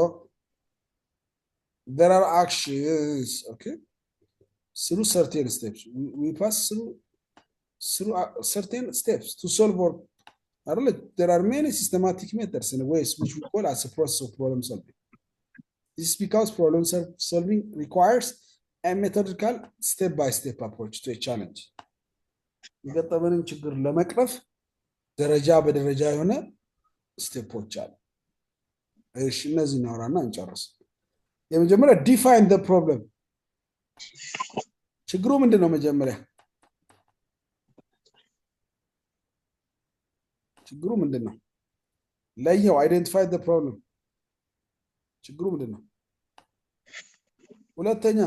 Speaker 1: there are actions, okay, through certain steps we pass through certain steps to solve our there are many systematic methods and ways which we call as a process of problem solving. This is because problem solving requires a methodical step-by-step approach to a challenge. የገጠመንን ችግር ለመቅረፍ ደረጃ በደረጃ የሆነ ስቴፖች አሉ። እሺ እነዚህ እናውራና እንጨርስ። የመጀመሪያ ዲፋይን ዘ ፕሮብለም። ችግሩ ምንድነው? መጀመሪያ ችግሩ ምንድነው? ለየው። አይደንቲፋይ ዘ ፕሮብለም። ችግሩ ምንድነው? ሁለተኛ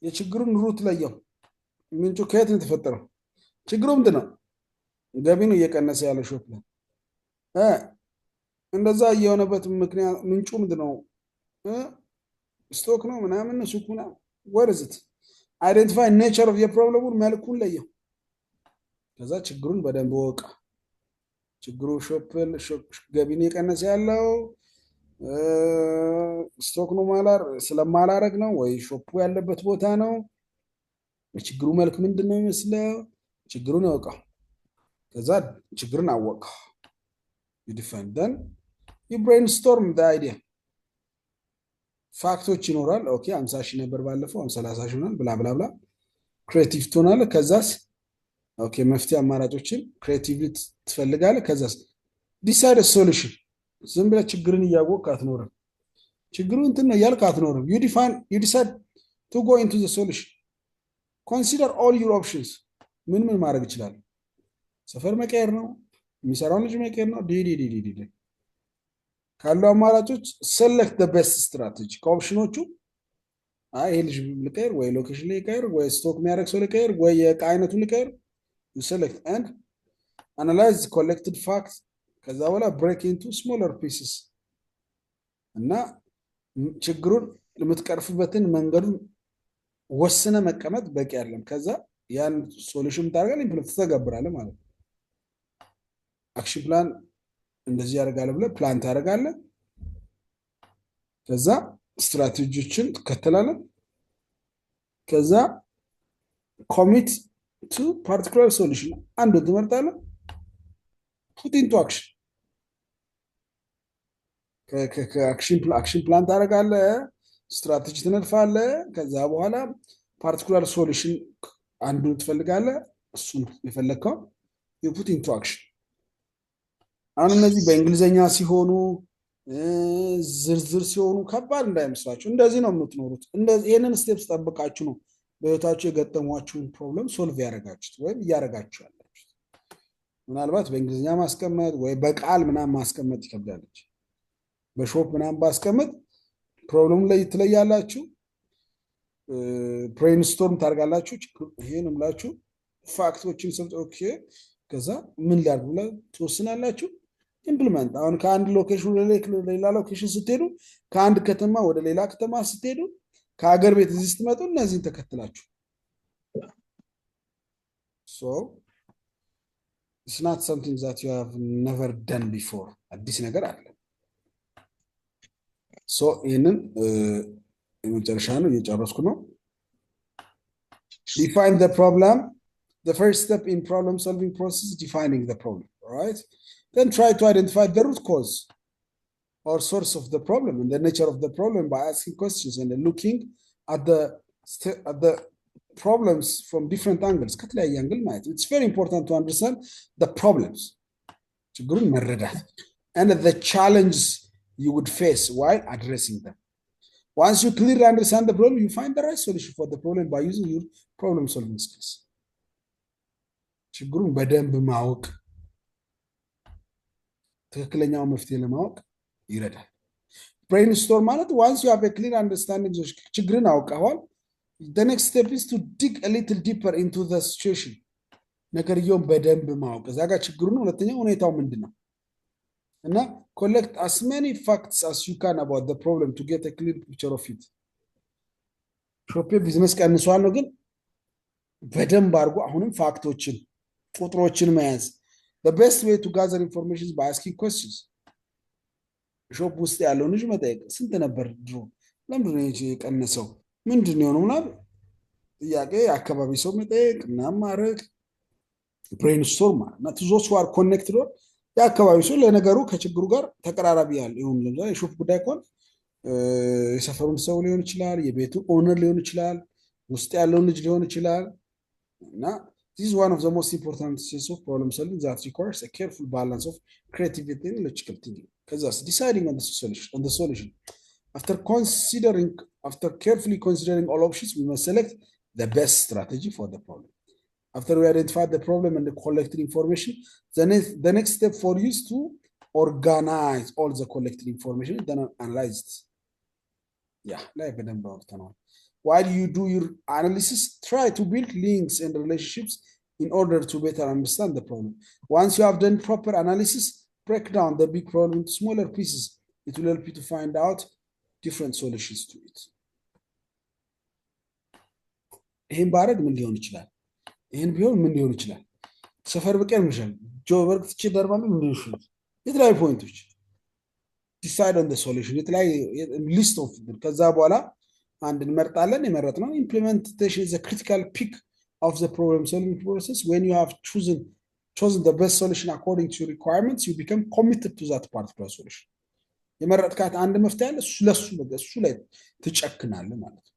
Speaker 1: የችግሩን ሩት ለየው። ምንጩ ከየት ነው የተፈጠረው? ችግሩ ምንድነው? ገቢ ነው እየቀነሰ ያለው ሾፕ ላይ እንደዛ እየሆነበት ምክንያት ምንጩ ምንድነው? ስቶክ ነው ምናምን ሱቅ ምናምን። what is it? identify nature of your problem መልኩን ለየው። ከዛ ችግሩን በደንብ ወቅ። ችግሩ ሾፕ ገቢ ነው እየቀነሰ ያለው ስቶክ ነው ስለማላረግ ነው ወይ ሾፑ ያለበት ቦታ ነው? የችግሩ መልክ ምንድነው ይመስለው? ችግሩን ያውቃው። ከዛ ችግሩን አወቀው። you define then you brainstorm the idea ፋክቶች ይኖራል። ኦኬ 50 ሺህ ነበር ባለፈው 30 ሺህ ሆናል ብላ ብላ ብላ ክሬቲቭ ትሆናለህ። ከዛስ ኦኬ መፍትሄ አማራጮችን ክሬቲቪቲ ትፈልጋለህ። ከዛስ ዲሳይድ ሶሉሽን። ዝም ብለህ ችግርን እያወቅህ አትኖርም። ችግሩ እንትን ነው እያልክ አትኖርም። ዩ ዲሳይድ ቱ ጎ ኢንቱ ዘ ሶሉሽን። ኮንሲደር ኦል ዩር ኦፕሽንስ። ምን ማድረግ ይችላል? ሰፈር መቀየር ነው፣ የሚሰራውን ልጅ መቀየር ነው። ዲዲዲዲዲ ካሉ አማራጮች ሰለክት ደ ቤስት ስትራቴጂ። ከኦፕሽኖቹ አይ ይሄ ልጅ ልቀይር ወይ ሎኬሽን ልቀይር ወይ ስቶክ የሚያደርግ ሰው ልቀይር ወይ የዕቃ አይነቱን ልቀይር። ዩ ሰለክት ኤንድ አናላይዝ ኮሌክትድ ፋክት። ከዛ በኋላ ብሬክ ኢንቱ ስሞለር ፒስስ እና ችግሩን የምትቀርፍበትን መንገዱን ወስነ መቀመጥ በቂ አይደለም። ከዛ ያን ሶሉሽን ታደርጋለህ፣ ኢምፕሊመንት ትተገብራለህ ማለት ነው። አክሽን ፕላን እንደዚህ ያደርጋለህ ብለህ ፕላን ታደርጋለህ። ከዛ ስትራቴጂዎችን ትከተላለህ። ከዛ ኮሚት ቱ ፓርቲኩላር ሶሉሽን አንዱን ትመርጣለህ። ፑት ኢንቱ አክሽን። አክሽን ፕላን ታደርጋለህ፣ ስትራቴጂ ትነድፋለህ። ከዛ በኋላ ፓርቲኩላር ሶሉሽን አንዱን ትፈልጋለህ፣ እሱን የፈለግከው ፑት ኢንቱ አክሽን። አሁን እነዚህ በእንግሊዝኛ ሲሆኑ ዝርዝር ሲሆኑ ከባድ እንዳይመስላችሁ። እንደዚህ ነው የምትኖሩት። ይህንን ስቴፕስ ጠብቃችሁ ነው በህይወታችሁ የገጠሟችሁን ፕሮብለም ሶልቭ ያደረጋችሁት ወይም እያደረጋችሁ ያላችሁት። ምናልባት በእንግሊዝኛ ማስቀመጥ ወይ በቃል ምናምን ማስቀመጥ ይከብዳለች። በሾፕ ምናምን ባስቀመጥ ፕሮብለሙ ላይ ትለያላችሁ፣ ብሬንስቶርም ታደርጋላችሁ። ይሄን ምላችሁ ፋክቶችን ሰጥ ኦኬ፣ ከዛ ምን ላድርግ ብላ ትወስናላችሁ። ኢምፕሊመንት። አሁን ከአንድ ሎኬሽን ወደ ሌላ ሎኬሽን ስትሄዱ፣ ከአንድ ከተማ ወደ ሌላ ከተማ ስትሄዱ፣ ከሀገር ቤት እዚህ ስትመጡ እነዚህን ተከትላችሁ so it's not something that you have never done before። አዲስ ነገር አለ። ሶ ይህንን የመጨረሻ ነው፣ እየጨረስኩ ነው። define the problem. The first step in problem solving process is defining the problem, right? Then try to identify the root cause or source of the problem and the nature of the problem by asking questions and looking at the problems from different angles. ከተለያየ አንግል ማየት። It's very important to understand the problems, ችግሩን መረዳት, and the challenges you would face while addressing them. Once you clearly understand the problem, you find the right solution for the problem by using your problem solving skills. ችግሩን በደንብ ማወቅ ትክክለኛው መፍትሄ ለማወቅ ይረዳል። ብሬንስቶርም ማለት once you have a clear understanding ችግርን አውቀዋል, the next step is to dig a little deeper into the situation. ነገርየውን በደንብ ማወቅ። እዛ ጋር ችግሩን ሁለተኛው ሁኔታው ምንድነው እና collect as many facts as you can about the problem to get a clear picture of it. ሾፔ ቢዝነስ ቀንሷል ነው፣ ግን በደንብ አድርጎ አሁንም ፋክቶችን ቁጥሮችን መያዝ። the best way to gather information is by asking questions. ሾፕ ውስጥ ያለውን ልጅ መጠየቅ። ስንት ነበር ድሮ? ለምንድን ነው የቀነሰው? ምንድን ነው የሆነው? ምናምን ጥያቄ አካባቢ ሰው መጠየቅ ምናምን ማድረግ ብሬንስቶርም ማለት ነው። to those who are connected የአካባቢ ሰው ለነገሩ ከችግሩ ጋር ተቀራራቢ ያለ ይሁን። ለምሳሌ የሾፕ ጉዳይ ከሆነ የሰፈሩን ሰው ሊሆን ይችላል፣ የቤቱ ኦነር ሊሆን ይችላል፣ ውስጥ ያለውን ልጅ ሊሆን ይችላል። እና this is one of the most important steps of problem solving that requires a careful balance of creativity and logical thinking. Because deciding on the solution. After carefully considering all options, we must select the best strategy for the problem. After we identify the problem and the collected information, the next step for you is to organize all the collected information and then analyze it. Yeah, like while you do your analysis, try to build links and relationships in order to better understand the problem. Once you have done proper analysis, break down the big problem into smaller pieces. It will help you to find out different solutions to it. ይህን ባረግ ምን ሊሆን ይችላል? ይህን ቢሆን ምን ሊሆን ይችላል? ሰፈር ብቀር ምሻል ጆበርግ ትቼ ደርባለሁ ምን ሊሆን ይችላል? የተለያዩ ፖይንቶች decide on the solution። የተለያዩ ሊስት ኦፍ ከዛ በኋላ አንድ እንመርጣለን። የመረጥነው implementation is a critical peak of the problem solving process. When you have chosen the best solution according to your requirements, you become committed to that particular solution. የመረጥካት አንድ መፍትሄ አለ ለሱ ላይ ትጨክናለህ ማለት ነው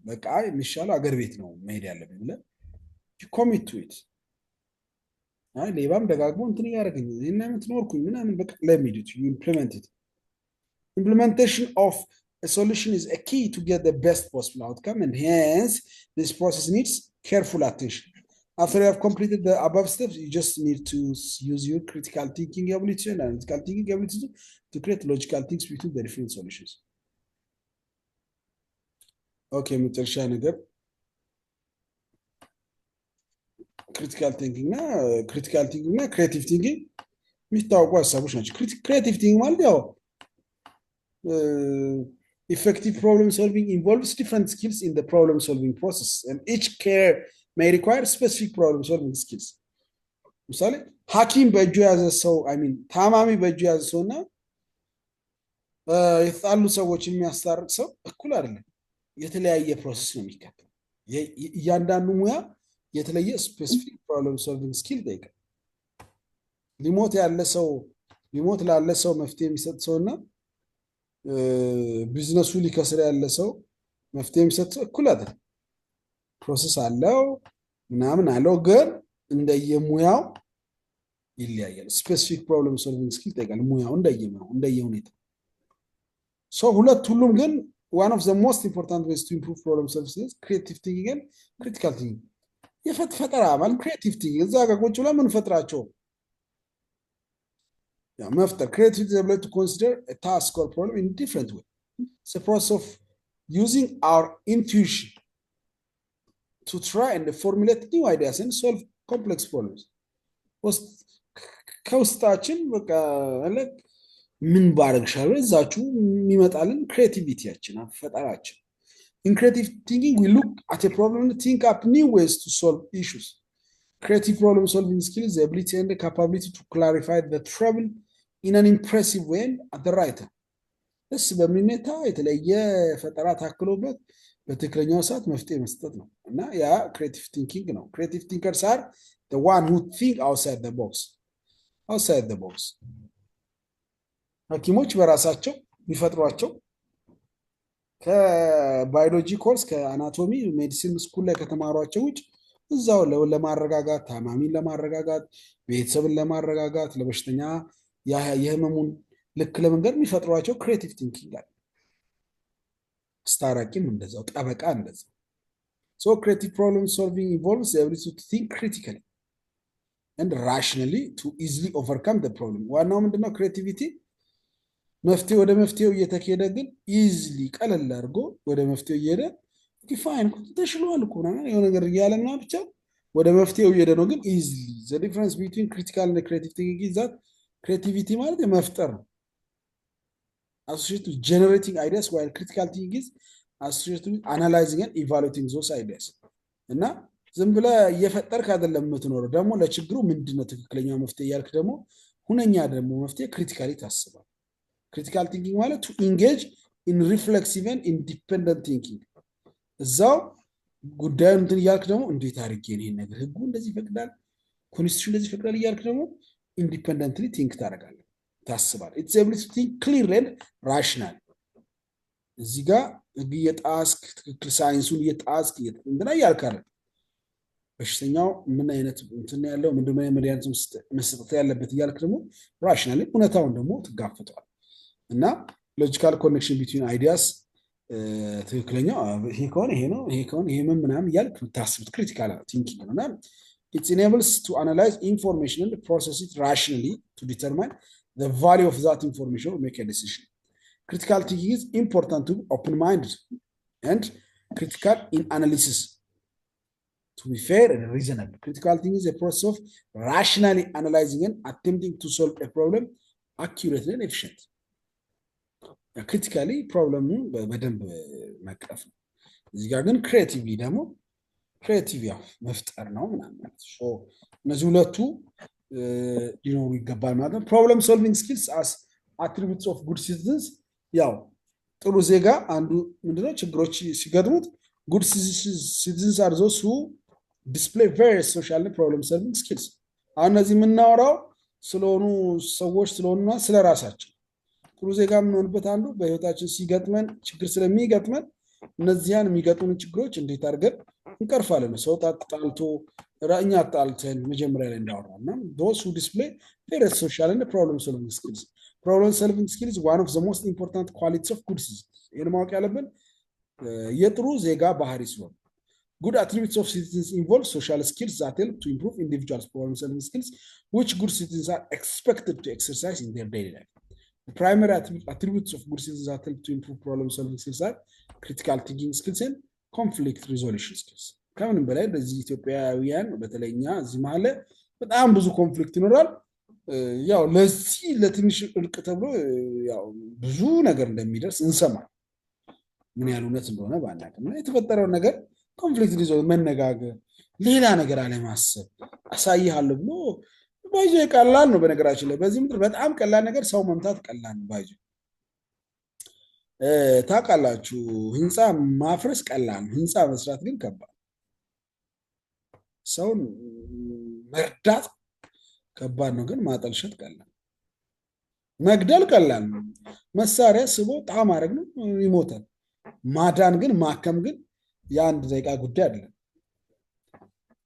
Speaker 1: በቃ የሚሻለው አገር ቤት ነው መሄድ ያለብኝ ብለህ you commit to it አይ ሌባም ደጋግሞ እንትን ያደርገኝ እና ምትኖርኩኝ ምናምን በቃ let me do it you implement it implementation of a solution is a key to get the best possible outcome and hence this process needs careful attention after you have completed the above steps you just need to use your critical thinking ability and analytical thinking ability to create logical things between the different solutions okay መጨረሻ ነገር critical thinking እና creative thinking የሚታወቁ ሀሳቦች ናቸው creative thinking ማለት ያው effective problem solving involves different skills in the problem solving process and each care may require specific problem solving skills ምሳሌ ሐኪም በእጁ ያዘ ሰው ታማሚ በእጁ ያዘ ሰውና የተጣሉ ሰዎች የሚያስታርቅ ሰው እኩል አይደለም የተለያየ ፕሮሰስ ነው የሚከተለው እያንዳንዱ ሙያ የተለየ ስፔሲፊክ ፕሮብለም ሶልቪንግ ስኪል ጠይቃል ሊሞት ላለ ሰው መፍትሄ የሚሰጥ ሰውና ቢዝነሱ ሊከስር ያለ ሰው መፍትሄ የሚሰጥ ሰው እኩል አይደለም ፕሮሰስ አለው ምናምን አለው ግን እንደየሙያው ይለያያል ስፔሲፊክ ፕሮብለም ሶልቪንግ ስኪል ጠይቃል ሙያው እንደየሁኔታ ሁሉም ግን one of the most important ways to improve problem solving is creative thinking and critical thinking የፈጠራ ማለት creative thinking እዛ ጋር ቁጭ ብለን ምን ፈጥራቸው መፍጠር creativity is the ability to consider a task or problem in a different way it's a process of using our intuition to try and formulate new ideas and solve complex problems ከውስጣችን በቃ ምን ባረግሻል እዛችሁ የሚመጣልን ክሬቲቪቲያችን ፈጠራችን in creative thinking we look at a problem and think up new ways to solve issues creative problem solving skills the ability and the capability to clarify the trouble in an impressive way at the right time እስ በሚነታ የተለየ ፈጠራ ታክሎበት በትክክለኛው ሰዓት መፍትሄ መስጠት ነው እና ያ creative thinking ነው creative thinkers are the one who think outside the box ሐኪሞች በራሳቸው የሚፈጥሯቸው ከባዮሎጂ ኮርስ ከአናቶሚ ሜዲሲን ስኩል ላይ ከተማሯቸው ውጭ እዛው ለማረጋጋት ታማሚን ለማረጋጋት ቤተሰብን ለማረጋጋት ለበሽተኛ የህመሙን ልክ ለመንገር የሚፈጥሯቸው ክሬቲቭ ቲንኪንግ አለ አስታራቂም እንደዛው ጠበቃ እንደዛው so creative problem solving involves the ability to think critically and rationally to easily overcome the problem ዋናው ምንድነው ክሬቲቪቲ መፍትሄ ወደ መፍትሄው እየተከሄደ ግን ኢዝሊ ቀለል አድርጎ ወደ መፍትሄው እየሄደ ዲፋይን ተሽሏል እኮ ነው የሆነ ነገር እያለና ብቻ ወደ መፍትሄው እየሄደ ነው ግን ኢዝሊ the difference between critical and creative thinking is that creativity ማለት መፍጠር ነው associated with generating ideas while critical thinking is associated with analyzing and evaluating those ideas እና ዝም ብለ እየፈጠርክ አይደለም የምትኖረው ደግሞ ለችግሩ ምንድነው ትክክለኛው መፍትሄ ያልክ ደግሞ ሁነኛ ደግሞ መፍትሄ ክሪቲካሊ ታስባል critical thinking ማለት to engage in reflexive and independent thinking እዛው ጉዳዩን እንትን ያልክ ደግሞ እንዴት አድርጌ ነው ይሄን ነገር ህጉ እንደዚህ ይፈቅዳል ኮንስቲቱሽን እንደዚህ ይፈቅዳል ያልክ ደግሞ independently think ታደርጋለህ ታስባለህ it's able to think clearly and rational እዚህ ጋር እየጣስክ ትክክል ሳይንሱን እየጣስክ እንትና ያልካለ በሽተኛው ምን አይነት እንትን ያለው ምንድነው መድኃኒት መስጠት ያለበት ያልክ ደግሞ rationally ሁኔታውን ደግሞ ትጋፈጣለህ እና ሎጂካል ኮኔክሽን ቢትዊን አይዲያስ ትክክለኛው ይሄ ከሆነ ይሄ ነው ይሄ ከሆነ ይሄ ምናምን ያልክ ታስቡት ክሪቲካል ቲንኪንግ ነውና it enables to analyze information and process it rationally to determine the value of that information or make a decision critical thinking is important to open minded and critical in analysis to be fair and reasonable critical thinking is a process of rationally analyzing and attempting to solve a problem accurately and efficiently critically problemን በደንብ መቅረፍ ነው እዚህ ጋር ግን ክሬቲቭሊ ደግሞ ክሬቲቭ ያው መፍጠር ነው ማለት ነው እነዚህ ሁለቱ ሊኖሩ ይገባል ማለት ነው problem solving skills as attributes of good citizens ያው ጥሩ ዜጋ አንዱ ምንድነው ችግሮች ሲገጥሙት good citizens are those who display various social and problem solving skills አሁን እዚህ የምናወራው ስለሆኑ ሰዎች ስለሆኑና ስለራሳቸው ጥሩ ዜጋ የምንሆንበት አንዱ በህይወታችን ሲገጥመን ችግር ስለሚገጥመን እነዚያን የሚገጥሙን ችግሮች እንዴት አድርገን እንቀርፋለን። ሰው ጣልቶ እኛ ጣልተን መጀመሪያ ላይ እንዳወራና those who display various social and problem solving skills. Problem solving skills is one of the most important qualities of good citizens. ይህን ማወቅ ያለብን የጥሩ ዜጋ ባህሪ ሲሆን good attributes of citizens involve social skills that help to improve individuals' problem solving skills, which good citizens are expected to exercise in their daily life. The primary attributes of good citizens that help to improve problem solving skills are critical thinking skills and conflict resolution skills. ከምንም በላይ በዚህ ኢትዮጵያውያን በተለይኛ እዚህ መሀል በጣም ብዙ ኮንፍሊክት ይኖራል። ያው ለዚህ ለትንሽ እልቅ ተብሎ ያው ብዙ ነገር እንደሚደርስ እንሰማ ምን ያህል እውነት እንደሆነ ባናውቅም የተፈጠረው ነገር ኮንፍሊክት ሪዞልቭ መነጋገር ሌላ ነገር አለማሰብ አሳይሃለሁ ብሎ ባይዞ ቀላል ነው። በነገራችን ላይ በዚህ ምድር በጣም ቀላል ነገር ሰው መምታት ቀላል ነው። ባይዞ ታውቃላችሁ ህንፃ ማፍረስ ቀላል ነው፣ ህንፃ መስራት ግን ከባድ። ሰውን መርዳት ከባድ ነው፣ ግን ማጠልሸት ቀላል። መግደል ቀላል ነው፣ መሳሪያ ስቦ ጣም ማድረግ ነው ይሞታል። ማዳን ግን ማከም ግን የአንድ ደቂቃ ጉዳይ አይደለም።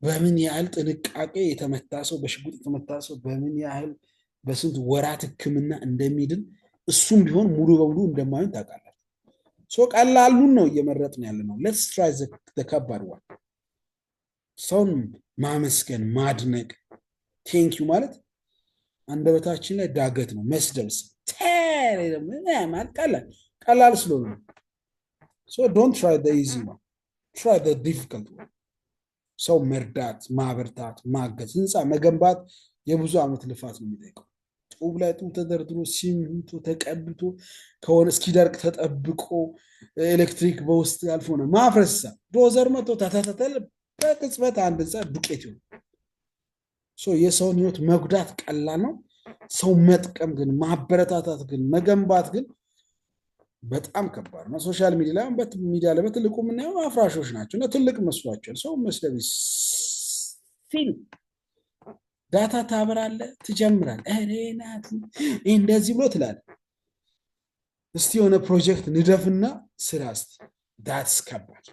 Speaker 1: በምን ያህል ጥንቃቄ የተመታ ሰው በሽጉጥ የተመታ ሰው በምን ያህል በስንት ወራት ህክምና እንደሚድን እሱም ቢሆን ሙሉ በሙሉ እንደማይሆን ታውቃላችሁ። ሶ ቀላሉን ነው እየመረጥን ያለ ነው። ሌትስ ትራይ ዘ ከባድ ዋን። ሰውን ማመስገን ማድነቅ ቴንክ ዩ ማለት አንደበታችን ላይ ዳገት ነው። መስደብስ ቀላል ስለሆነ ነው። ሶ ዶንት ትራይ ዘ ኢዚ ዋን፣ ትራይ ዘ ዲፊካልት ዋን። ሰው መርዳት ማበርታት ማገዝ ህንፃ መገንባት የብዙ ዓመት ልፋት ነው የሚጠይቀው። ጡብ ላይ ጡብ ተደርድሮ ሲሚንቶ ተቀብቶ ከሆነ እስኪደርቅ ተጠብቆ ኤሌክትሪክ በውስጥ ያልሆነ ማፍረስ ዶዘር መቶ ተተተተል በቅጽበት አንድ ህንፃ ዱቄት ይሆን። የሰውን ህይወት መጉዳት ቀላል ነው። ሰው መጥቀም ግን ማበረታታት ግን መገንባት ግን በጣም ከባድ ነው። ሶሻል ሚዲያ ላይ በትልቁ የምናየው አፍራሾች ናቸው እና ትልቅ መስሏቸዋል። ሰው መስለብ ሲል ዳታ ታበራለህ ትጀምራለህ እሬናት እንደዚህ ብሎ ትላለህ። እስቲ የሆነ ፕሮጀክት ንደፍና ስራ እስቲ ዳትስ ከባድ።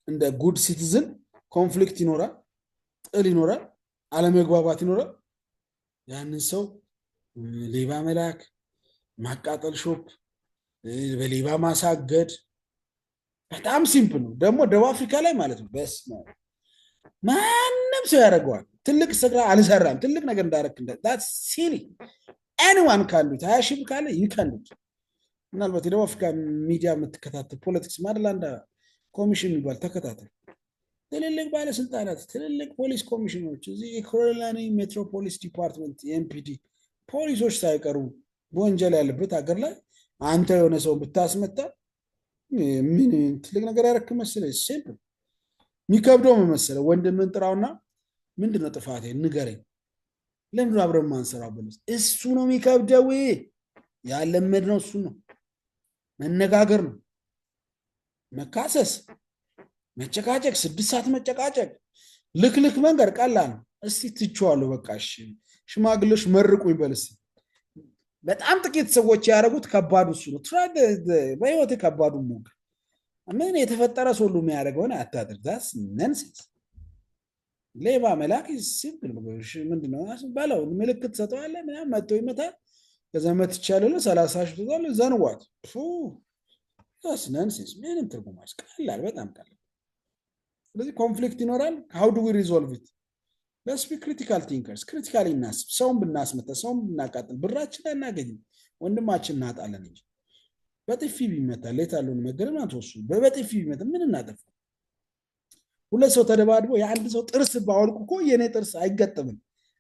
Speaker 1: እንደ ጉድ ሲቲዝን ኮንፍሊክት ይኖራል፣ ጥል ይኖራል፣ አለመግባባት ይኖራል። ያንን ሰው ሌባ መላክ ማቃጠል ሾፕ በሌባ ማሳገድ በጣም ሲምፕል ነው። ደግሞ ደቡብ አፍሪካ ላይ ማለት ነው በስመ አብ ማንም ሰው ያደርገዋል። ትልቅ ስራ አልሰራም ትልቅ ነገር እንዳደረክ that's silly anyone can do it። 20 ሺህ ካለ you can do it። ምናልባት የደቡብ አፍሪካ ሚዲያ የምትከታተል ፖለቲክስ ማድላንዳ ኮሚሽን የሚባል ተከታተል። ትልልቅ ባለስልጣናት ትልልቅ ፖሊስ ኮሚሽኖች እዚህ የኮሎራዶ ሜትሮፖሊስ ዲፓርትመንት ኤምፒዲ ፖሊሶች ሳይቀሩ በወንጀል ያለበት ሀገር ላይ አንተ የሆነ ሰው ብታስመታ ምን ትልቅ ነገር ያረክ መሰለህ? ሲምፕል የሚከብደው መሰለህ? ወንድምን ጥራውና ምንድነው ጥፋቴ ንገረኝ፣ ለምን አብረን ማንሰራው ብለህ እሱ ነው የሚከብደው። ያለመድነው እሱ ነው። መነጋገር ነው፣ መካሰስ፣ መጨቃጨቅ፣ 6 ሰዓት መጨቃጨቅ፣ ልክ መንገር ቀላል ነው። እስቲ ትቼዋለሁ በቃ እሺ ሽማግሌዎች መርቁኝ በል እስቲ። በጣም ጥቂት ሰዎች ያደረጉት ከባዱ እሱ ነው። በህይወት ከባዱ ሞግ ምን የተፈጠረ ሰው ሁሉ የሚያደርገውን አታድርግ። ዛስ ነንሴንስ። ሌባ መላክ ሲምፕል ምንድነው ባለው ምልክት ሰጠዋለህ ምናምን መጥቶ ይመታል። ከዛ መትቻለሁ 30 ሺህ ተዛለ ዘንዋት ዛስ ነንሴንስ። ምንም ትርጉም ቀላል በጣም ቀላል። ስለዚህ ኮንፍሊክት ይኖራል። how do we resolve it? let's be critical thinkers። ክሪቲካሊ እናስብ። ሰውን ብናስመታ ሰውን ብናቃጥል ብራችን አናገኝም፣ ወንድማችን እናጣለን እንጂ በጥፊ ቢመታ ለታሉን መገረም አትወሱ። በጥፊ ቢመታ ምን እናጠፋ? ሁለት ሰው ተደባድቦ የአንድ ሰው ጥርስ ባወልቁ እኮ የኔ ጥርስ አይገጠምም።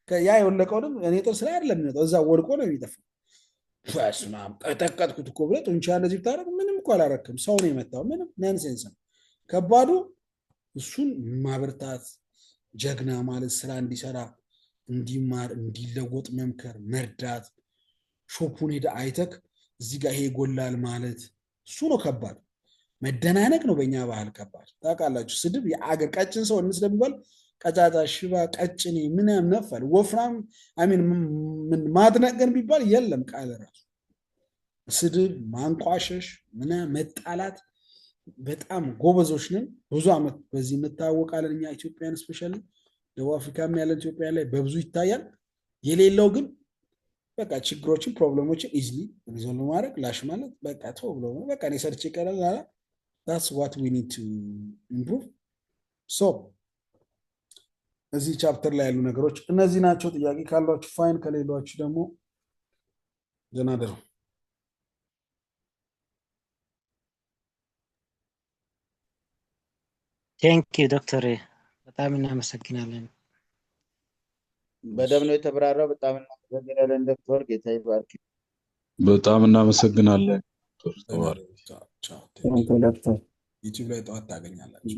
Speaker 1: ያ የወለቀውንም እኔ ጥርስ ላይ አይደለም የሚመጣው እዛ ወልቆ ነው የሚጠፋው። ፈስማም ቀጠቀጥኩት እኮ ብለህ ጡንቻ እንደዚህ ብታረግ ምንም እኮ አላረክም። ሰው ነው የመታው። ምንም ነንሴንስ ነው። ከባዱ እሱን ማበርታት ጀግና ማለት ስራ እንዲሰራ እንዲማር እንዲለወጥ መምከር መርዳት። ሾፑን ሄደ አይተክ እዚህ ጋር ይሄ ጎላል ማለት እሱ ነው ከባድ። መደናነቅ ነው በእኛ ባህል ከባድ። ታውቃላችሁ ስድብ የአገር ቀጭን ሰው እንስለብ ይባል ቀጫጫ፣ ሽባ፣ ቀጭኔ ምናምን ነፋል። ወፍራም አሚን ማድነቅ ግን ቢባል የለም ቃል ራሱ ስድብ፣ ማንቋሸሽ፣ ምናምን መጣላት በጣም ጎበዞች ነን። ብዙ ዓመት በዚህ እንታወቃለን እኛ ኢትዮጵያን ስፔሻሊ ደቡብ አፍሪካም ያለን ኢትዮጵያ ላይ በብዙ ይታያል። የሌለው ግን በቃ ችግሮችን ፕሮብሌሞችን ኢዝሊ ሪዞልቭ ማድረግ ላሽ ማለት በቃ ተው ብሎ በቃ እኔ ሰርቼ ይቀራል አላ that's what we need to improve so እዚህ ቻፕተር ላይ ያሉ ነገሮች እነዚህ ናቸው። ጥያቄ ካሏችሁ ፋይን፣ ከሌሏችሁ ደግሞ ደህና ደሩ።
Speaker 2: ቴንክ ዩ ዶክተር፣ በጣም እናመሰግናለን።
Speaker 3: በደም ነው የተብራራው። በጣም እናመሰግናለን ዶክተር። ጌታ ይባርክ።
Speaker 4: በጣም እናመሰግናለን ዶክተር።
Speaker 1: ቻው።
Speaker 3: ዶክተር
Speaker 1: ዩቲዩብ ላይ ጠዋት ታገኛላችሁ።